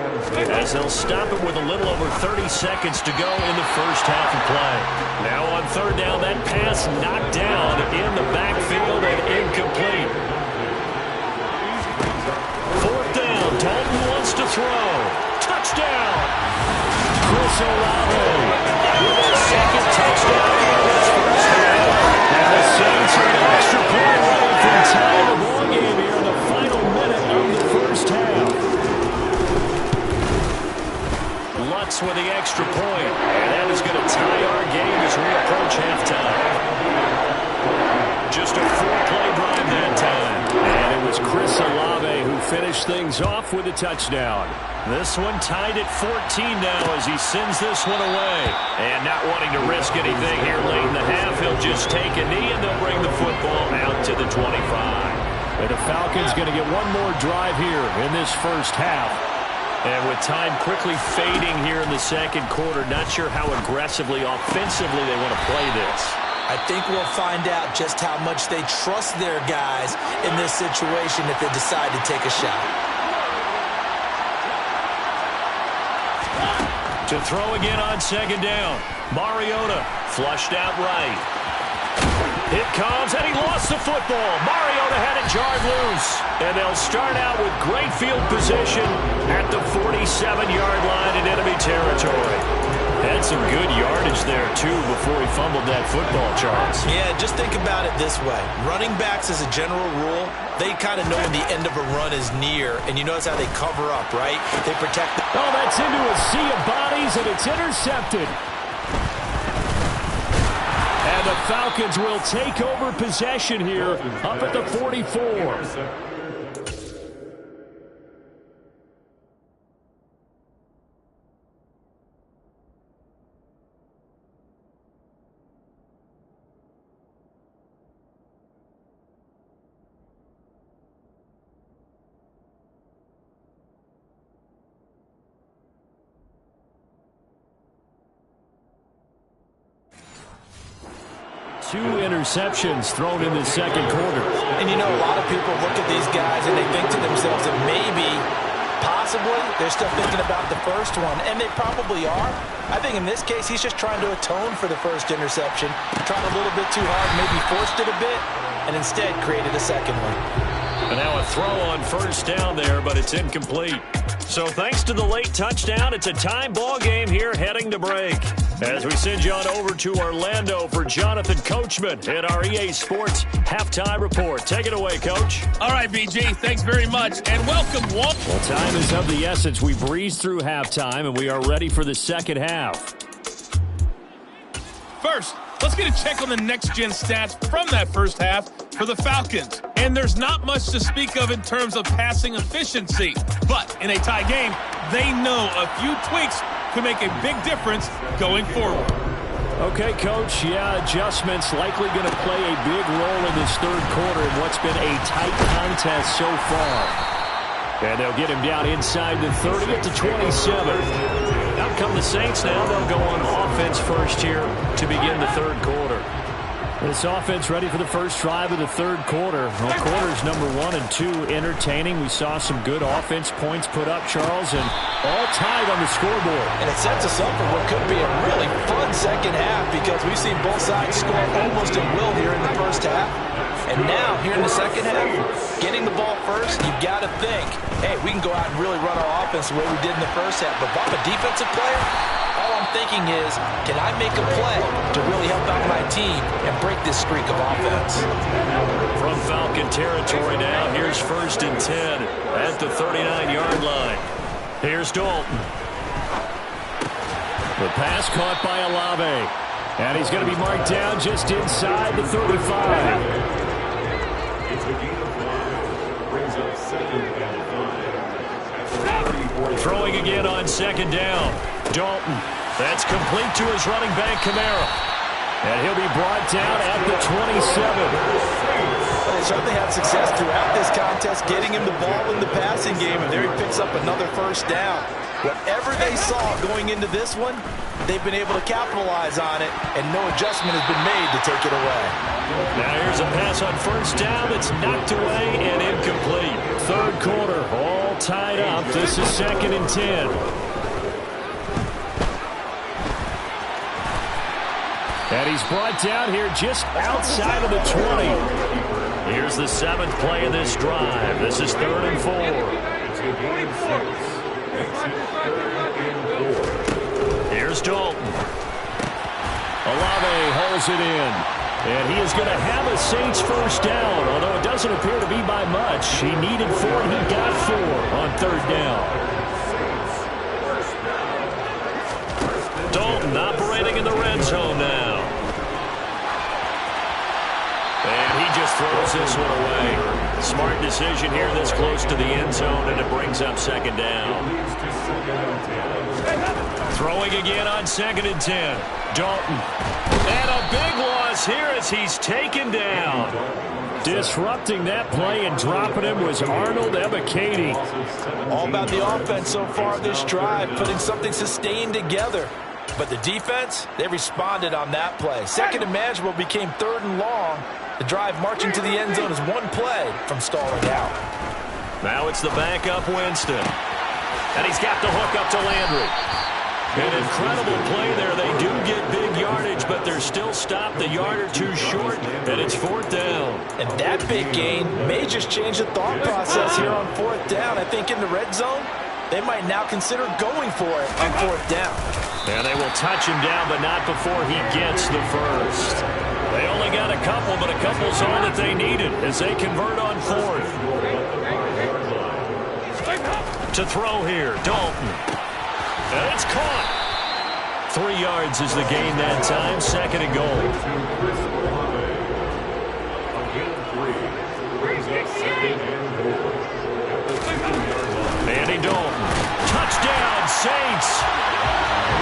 As they'll stop it with a little over 30 seconds to go in the first half of play. Now on third down, that pass knocked down in the backfield and incomplete. Fourth down, Dalton wants to throw. Touchdown! Chris Olave with that second touchdown in this first half. And the Saints are an extra point away from tying the ball game here in the final minute of the first half. Lutz with the extra point, and that is going to tie our game as we approach halftime. Just a 4-play drive that time. And it was Chris Olave who finished things off with a touchdown. This one tied at 14 now as he sends this one away. And not wanting to risk anything here late in the half, he'll just take a knee and they'll bring the football out to the 25. And the Falcons going to get one more drive here in this first half. And with time quickly fading here in the second quarter, not sure how aggressively, offensively they want to play this. I think we'll find out just how much they trust their guys in this situation if they decide to take a shot. To throw again on second down. Mariota flushed out right. It comes, and he lost the football. Mariota had it jarred loose. And they'll start out with great field position at the 47-yard line in enemy territory. Had some good yardage there, too, before he fumbled that football, Charles. Yeah, just think about it this way. Running backs, as a general rule, they kind of know when the end of a run is near. And you notice how they cover up, right? They protect the... Oh, that's into a sea of bodies, and it's intercepted. And the Falcons will take over possession here up at the 44. Two interceptions thrown in the second quarter. And you know, a lot of people look at these guys and they think to themselves that maybe, possibly, they're still thinking about the first one. And they probably are. I think in this case, he's just trying to atone for the first interception. Tried a little bit too hard, maybe forced it a bit, and instead created a second one. And now a throw on first down there, but it's incomplete. So thanks to the late touchdown, it's a tie ball game here heading to break. As we send you on over to Orlando for Jonathan Coachman at our EA Sports Halftime Report. Take it away, Coach. All right, BG, thanks very much, and welcome, Walt. Well, time is of the essence. We breezed through halftime, and we are ready for the second half. First, let's get a check on the next-gen stats from that first half for the Falcons. And there's not much to speak of in terms of passing efficiency. But in a tie game, they know a few tweaks could make a big difference going forward. Okay, Coach, yeah, adjustments likely going to play a big role in this third quarter in what's been a tight contest so far. And they'll get him down inside the 30 at the 27. Out come the Saints now. They'll go on offense first here to begin the third quarter. This offense ready for the first drive of the third quarter. Well, quarters number 1 and 2 entertaining. We saw some good offense points put up, Charles, and all tied on the scoreboard. And it sets us up for what could be a really fun second half because we've seen both sides score almost at will here in the first half. And now, here in the second half, getting the ball first, you've got to think, hey, we can go out and really run our offense the way we did in the first half. But if I'm a defensive player, all I'm thinking is, can I make a play to really help out my team and break this streak of offense? From Falcon territory now, here's 1st and 10 at the 39-yard line. Here's Dalton. The pass caught by Olave. And he's going to be marked down just inside the 35. It's a gain of 5. Brings up 2nd and 5. Throwing again on 2nd down. Dalton. That's complete to his running back, Kamara. And he'll be brought down at the 27. They certainly had success throughout this contest, getting him the ball in the passing game, and there he picks up another first down. Whatever they saw going into this one, they've been able to capitalize on it, and no adjustment has been made to take it away. Now here's a pass on 1st down. It's knocked away and incomplete. Third quarter, all tied up. This is 2nd and 10. And he's brought down here just outside of the 20. Here's the 7th play of this drive. This is 3rd and 4. Here's Dalton. Olave holds it in. And he is going to have a Saints first down, although it doesn't appear to be by much. He needed 4, and he got 4 on 3rd down. Dalton operating in the red zone now. And he just throws this one away. Smart decision here this close to the end zone, and it brings up 2nd down. Throwing again on 2nd and 10. Dalton. And a big loss here as he's taken down. Disrupting that play and dropping him was Arnold Ebiketie. All about the offense so far this drive, putting something sustained together. But the defense, they responded on that play. 2nd and manageable became 3rd and long. The drive marching to the end zone is one play from stalling out. Now it's the backup Winston. And he's got the hook up to Landry. An incredible play there. They do get big yardage, but they're still stopped the yard or two short, and it's 4th down. And that big gain may just change the thought process here on 4th down. I think in the red zone, they might now consider going for it on 4th down. And they will touch him down, but not before he gets the first. They only got a couple, but a couple's all that they needed as they convert on 4th. To throw here, Dalton. And it's caught. 3 yards is the gain that time. 2nd and goal. Andy Dalton. Touchdown, Saints.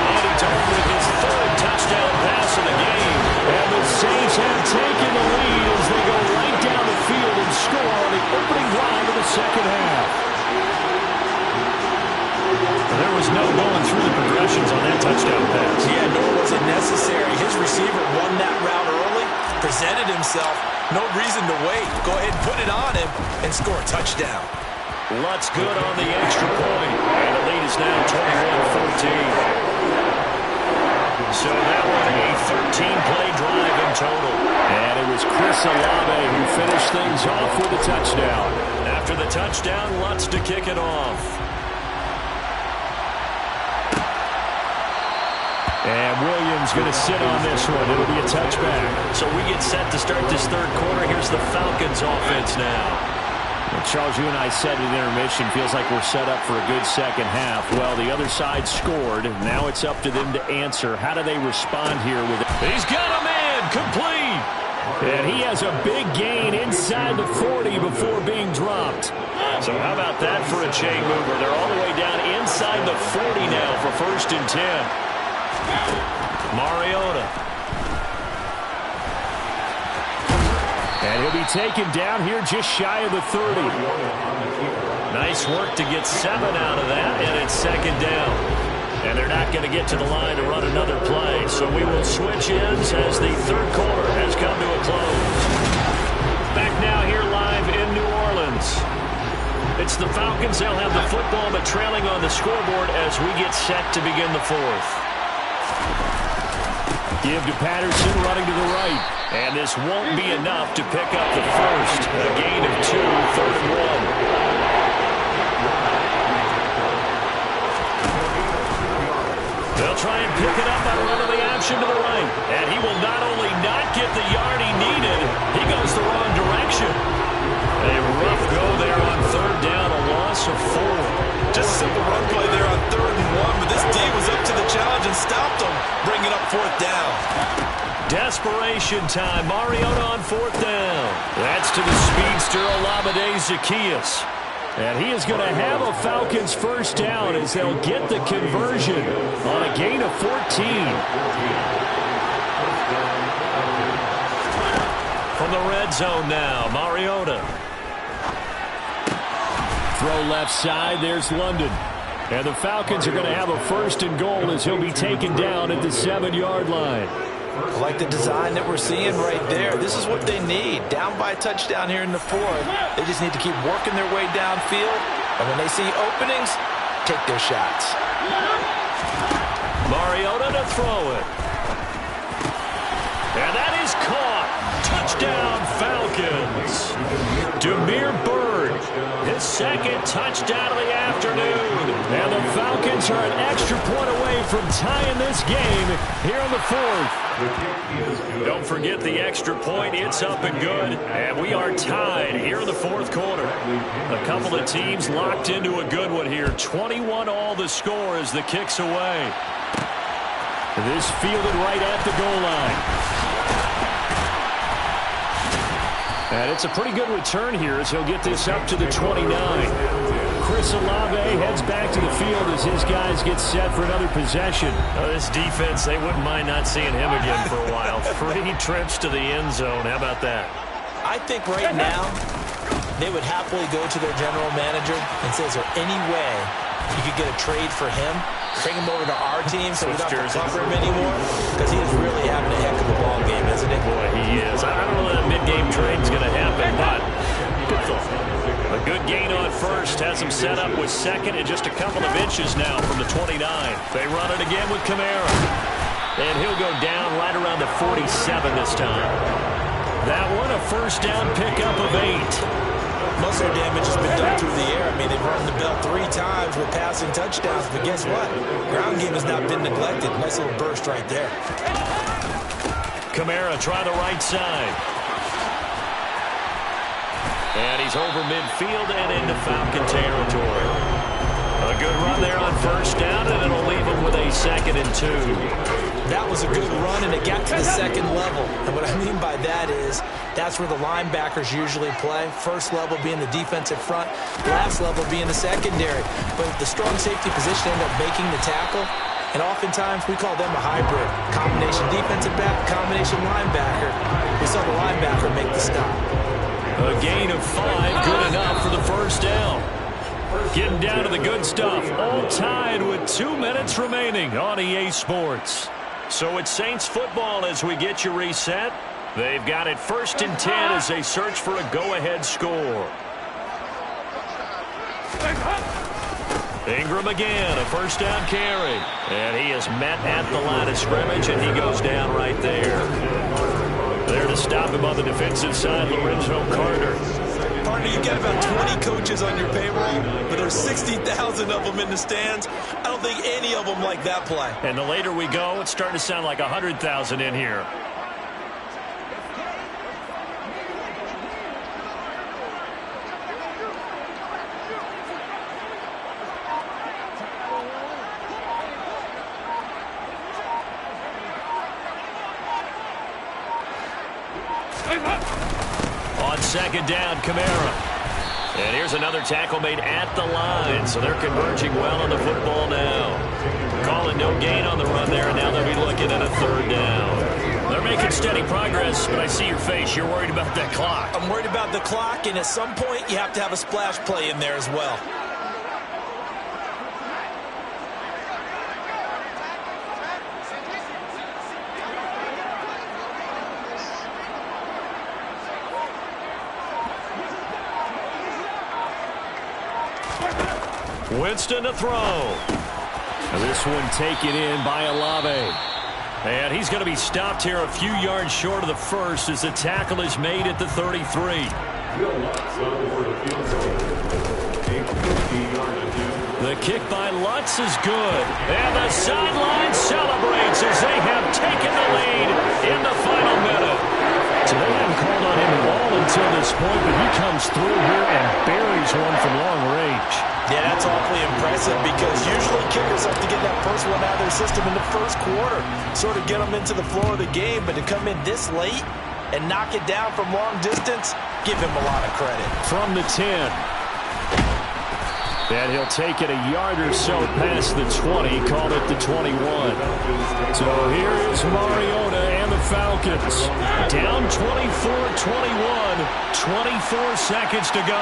Andy Dalton with his 3rd touchdown pass of the game. And the Saints have taken the lead as they go right down the field and score on the opening drive of the second half. There was no going through the progressions on that touchdown pass. Yeah, nor was it necessary. His receiver won that route early, presented himself. No reason to wait. Go ahead and put it on him and score a touchdown. Lutz good on the extra point. And the lead is now 21-14. So that one a 13-play drive in total. And it was Chris Olave who finished things off with a touchdown. After the touchdown, Lutz to kick it off. And Williams going to sit on this one. It'll be a touchback. So we get set to start this third quarter. Here's the Falcons offense now. Well, Charles, you and I said in intermission, feels like we're set up for a good second half. Well, the other side scored. Now it's up to them to answer. How do they respond here with it? He's got a man complete. And he has a big gain inside the 40 before being dropped. So how about that for a chain mover? They're all the way down inside the 40 now for 1st and 10. Mariota. And he'll be taken down here just shy of the 30. Nice work to get 7 out of that, and it's 2nd down. And they're not going to get to the line to run another play. So we will switch ends as the 3rd quarter has come to a close. Back now here live in New Orleans. It's the Falcons. They'll have the football, but trailing on the scoreboard as we get set to begin the 4th. Give to Patterson running to the right. And this won't be enough to pick up the first. A gain of 2, 3rd and 1. They'll try and pick it up on run of the option to the right. And he will not only not get the yard he needed, he goes the wrong direction. A rough go there on 3rd down, a loss of 4. Just a simple run play there on 3rd and 1, but this D was up to the challenge and stopped him, bringing up 4th down. Desperation time. Mariota on 4th down. That's to the speedster, Olamide Zaccheaus. And he is going to have a Falcons 1st down as they'll get the conversion on a gain of 14. From the red zone now, Mariota. Throw left side, there's London. And the Falcons are going to have a 1st and goal as he'll be taken down at the 7-yard line. I like the design that we're seeing right there. This is what they need. Down by a touchdown here in the 4th. They just need to keep working their way downfield. And when they see openings, take their shots. Mariota to throw it. And that is caught. Touchdown, Falcons. Demir Bird, his 2nd touchdown of the afternoon. And the Falcons are an extra point away from tying this game here in the 4th. Don't forget the extra point. It's up and good. And we are tied here in the 4th quarter. A couple of teams locked into a good one here. 21 all the score as the kick's away. This fielded right at the goal line. And it's a pretty good return here as he'll get this up to the 29. Chris Olave heads back to the field as his guys get set for another possession. This defense, they wouldn't mind not seeing him again for a while. 3 trips to the end zone. How about that? I think right now they would happily go to their general manager and say, is there any way you could get a trade for him? Bring him over to our team so we don't have to cover him anymore? Because he is really having a heck of a ball game, isn't he? Boy, he is. I don't know that mid-game trade's going to happen, but good thought. A good gain on 1st. Has him set up with 2nd and just a couple of inches now from the 29. They run it again with Kamara. And he'll go down right around the 47 this time. That one a 1st down pickup of 8. Most of their damage has been done through the air. I mean, they've run the bell 3 times with passing touchdowns, but guess what? Ground game has not been neglected. Nice little burst right there. Kamara try the right side. And he's over midfield and into Falcon territory. A good run there on 1st down, and it'll leave him with a 2nd and 2. That was a good run, and it got to the 2nd level. And what I mean by that is that's where the linebackers usually play. 1st level being the defensive front, last level being the secondary. But the strong safety position ended up making the tackle, and oftentimes we call them a hybrid. Combination defensive back, combination linebacker. We saw the linebacker make the stop. A gain of 5, good enough for the 1st down. Getting down to the good stuff. All tied with 2 minutes remaining on EA Sports. So it's Saints football as we get you reset. They've got it 1st and 10 as they search for a go-ahead score. Ingram again, a 1st down carry. And he is met at the line of scrimmage, and he goes down right there. There to stop him on the defensive side, Lorenzo Carter. Partner, you got about 20 coaches on your payroll, but there's 60,000 of them in the stands. I don't think any of them like that play. And the later we go, it's starting to sound like 100,000 in here. On second down, Kamara. And here's another tackle made at the line, so they're converging well on the football now. Calling no gain on the run there, and now they'll be looking at a third down. They're making steady progress, but I see your face. You're worried about that clock. I'm worried about the clock, and at some point you have to have a splash play in there as well. Winston to throw. And this one taken in by Olave. And he's going to be stopped here a few yards short of the first as the tackle is made at the 33. The kick by Lutz is good. And the sideline celebrates as they have taken the lead in the final minute. So they haven't called on him at all until this point, but he comes through here and buries one from long range. Yeah, that's awfully impressive because usually kickers have to get that first one out of their system in the first quarter, sort of get them into the flow of the game, but to come in this late and knock it down from long distance, give him a lot of credit. From the 10. And he'll take it a yard or so past the 20, called it the 21. So here is Mariota and the Falcons. Down 24-21, 24 seconds to go.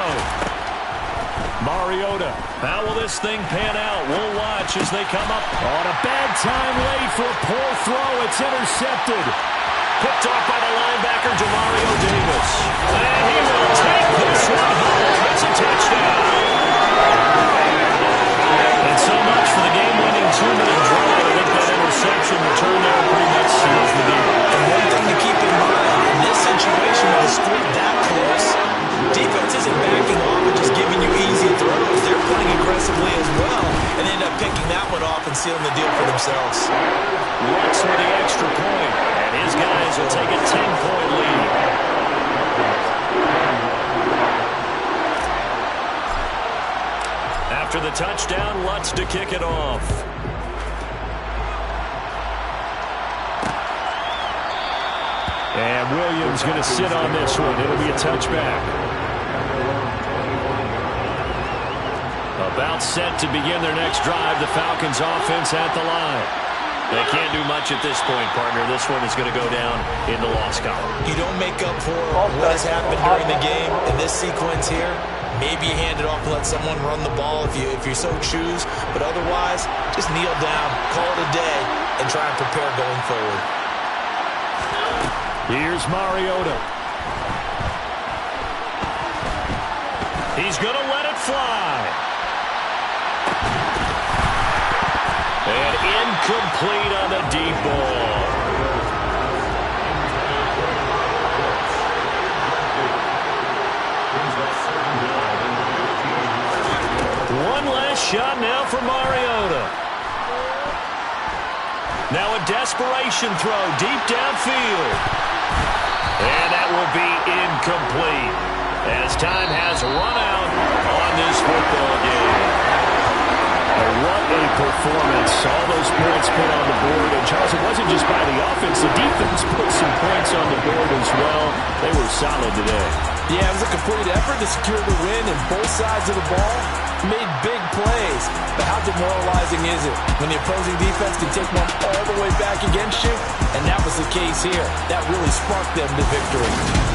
Mariota. How will this thing pan out? We'll watch as they come up. On a bad time late for a poor throw. It's intercepted. Picked off by the linebacker, Demario Davis. And he will take this one home. It's a touchdown. And so much for the game-winning 2-minute drive. I think that interception return there pretty much seals the deal. And one thing to keep in mind, in this situation with a score that close, defense isn't backing off and just giving you easy throws. They're playing aggressively as well and end up picking that one off and sealing the deal for themselves. Lutz with the extra point, and his guys will take a 10-point lead. After the touchdown, Lutz to kick it off. And Williams going to sit on this one. It'll be a touchback. About set to begin their next drive, the Falcons offense at the line. They can't do much at this point, partner. This one is going to go down in the loss column. You don't make up for what has happened during the game in this sequence here. Maybe you hand it off and let someone run the ball if you so choose. But otherwise, just kneel down, call it a day, and try and prepare going forward. Here's Mariota. He's going to let it fly. And incomplete on the deep ball. One last shot now for Mariota. Now a desperation throw deep downfield. And that will be incomplete as time has run out on this football game. What a performance. All those points put on the board. And, Charles, it wasn't just by the offense. The defense put some points on the board as well. They were solid today. Yeah, it was a complete effort to secure the win, and both sides of the ball made big plays. But how demoralizing is it when the opposing defense can take one all the way back against you? And that was the case here. That really sparked them to victory.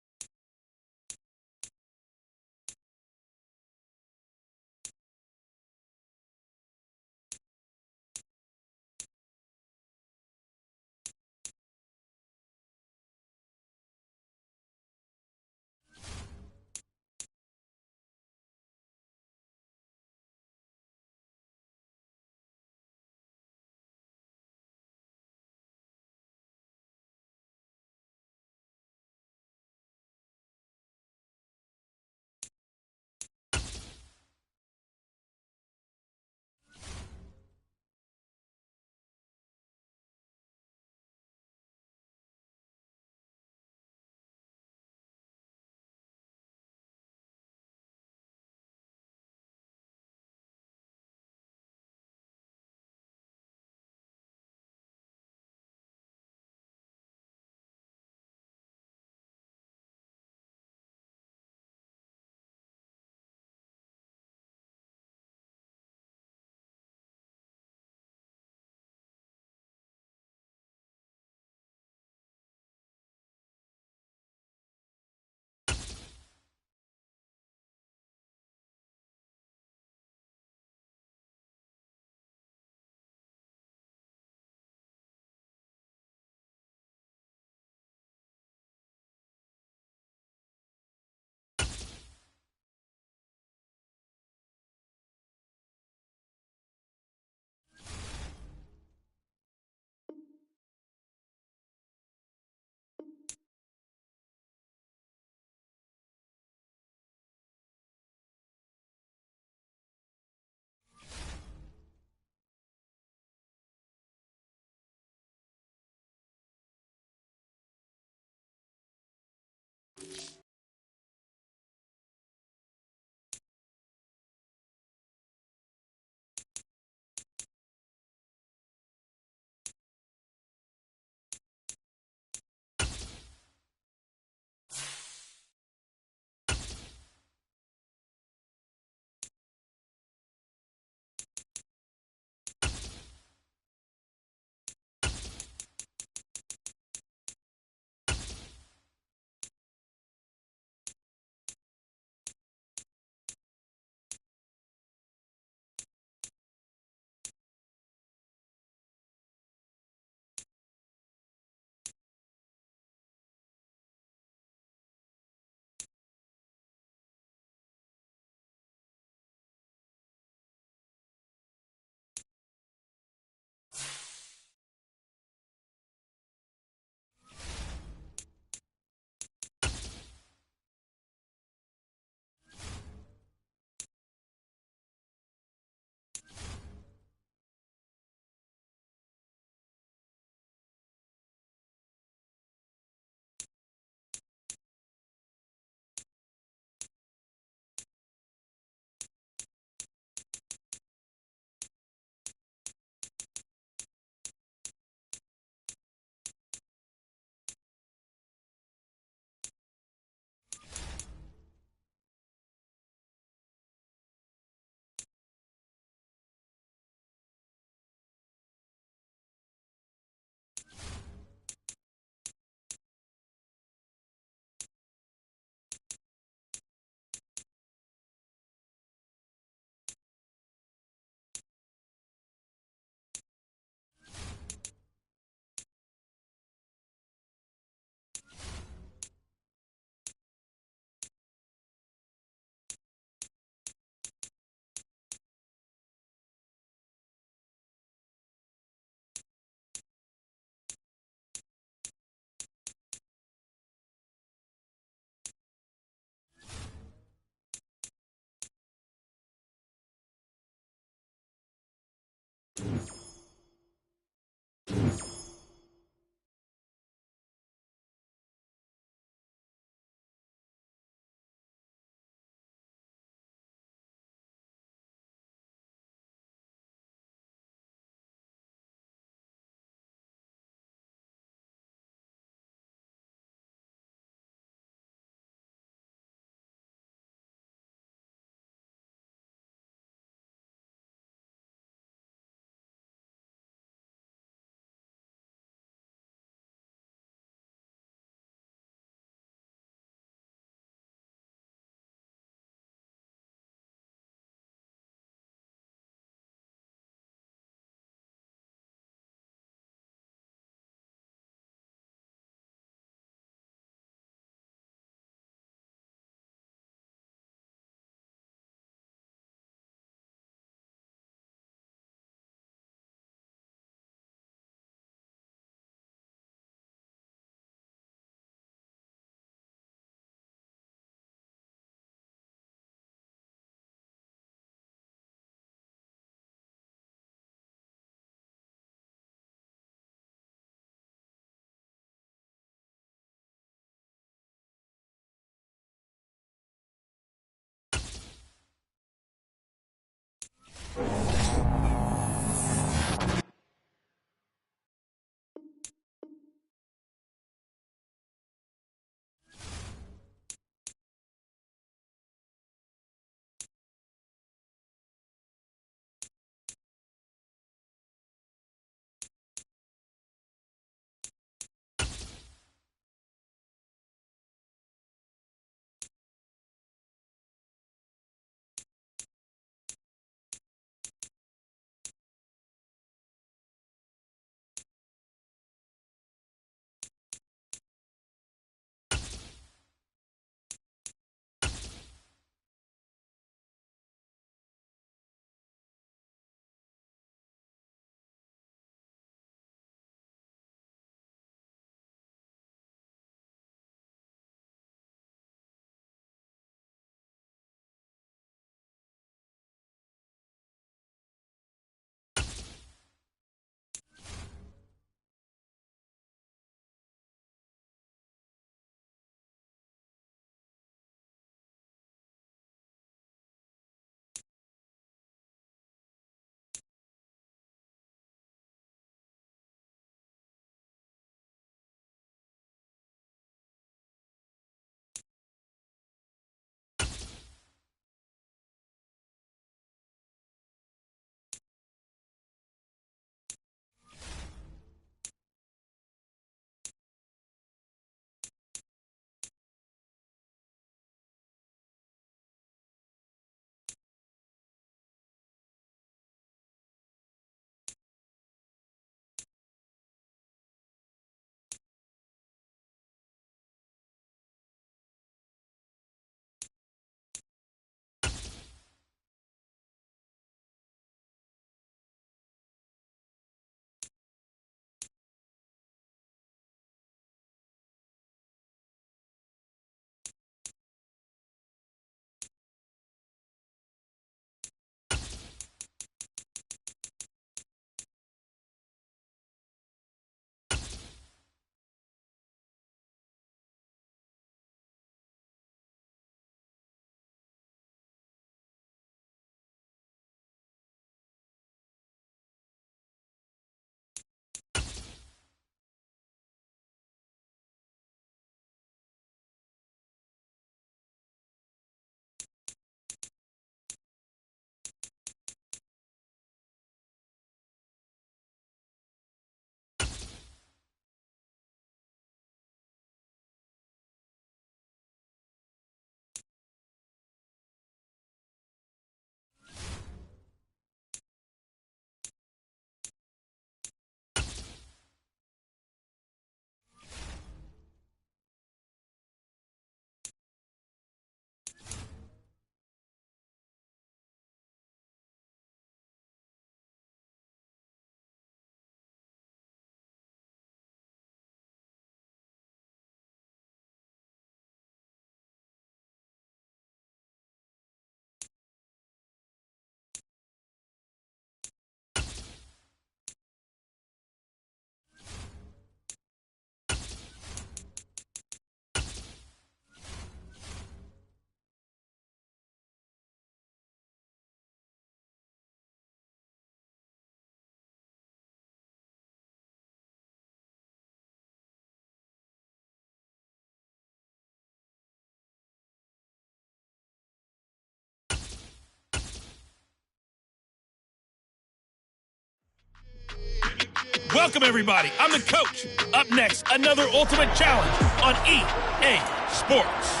Welcome, everybody. I'm the coach. Up next, another ultimate challenge on EA Sports.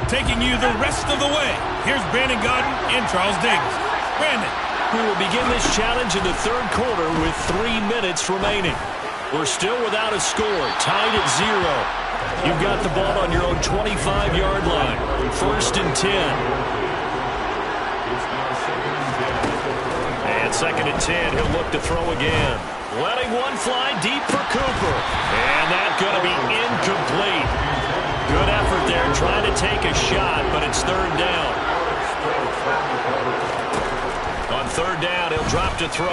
Taking you the rest of the way, here's Brandon Godden and Charles Davis. Brandon. We will begin this challenge in the third quarter with 3 minutes remaining. We're still without a score, tied at 0. You've got the ball on your own 25-yard line. First and 10. And second and 10, he'll look to throw again. Letting one fly deep for Cooper. And that's going to be incomplete. Good effort there, trying to take a shot, but it's third down. On third down, he'll drop to throw.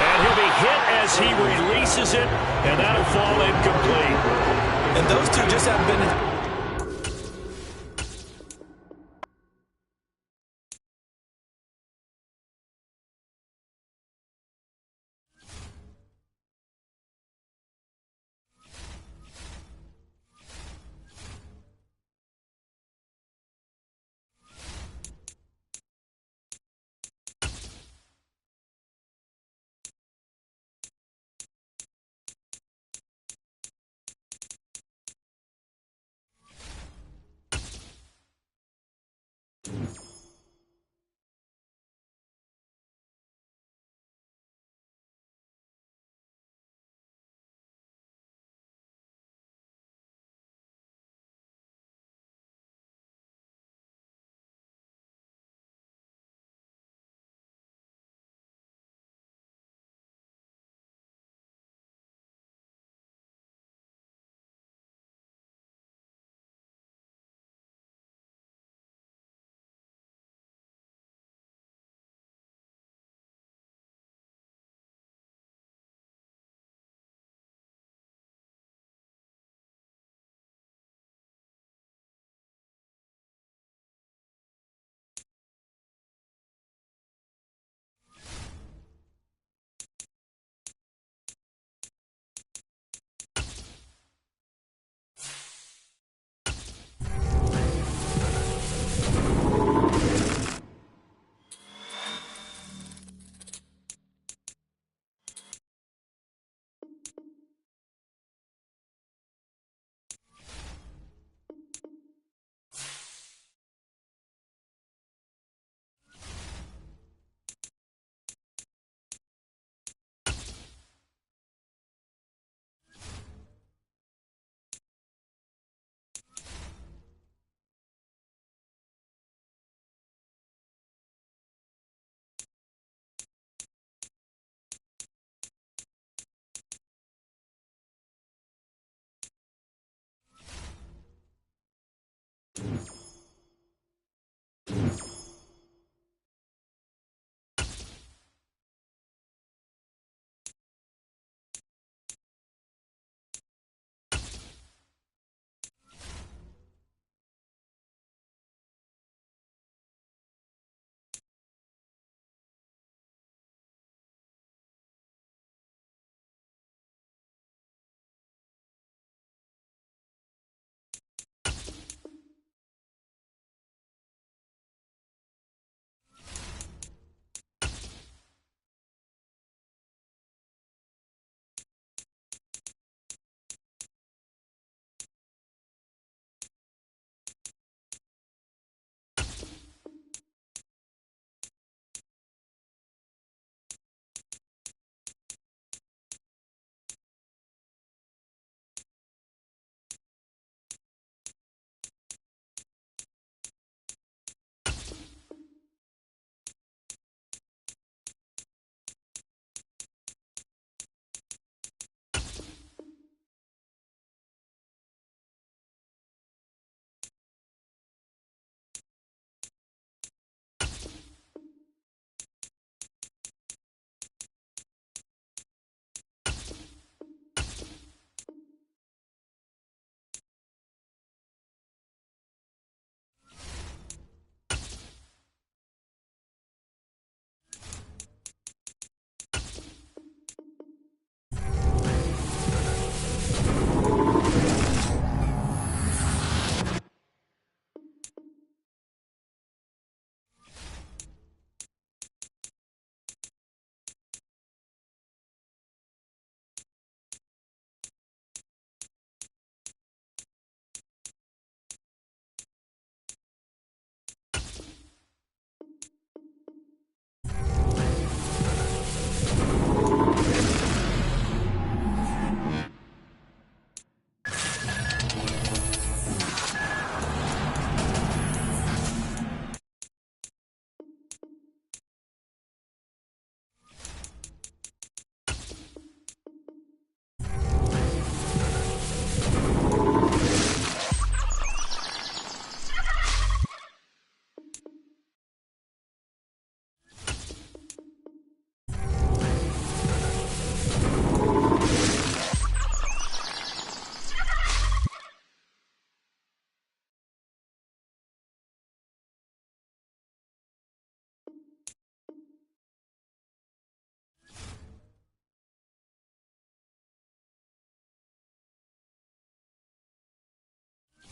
And he'll be hit as he releases it, and that'll fall incomplete. And those two just haven't been...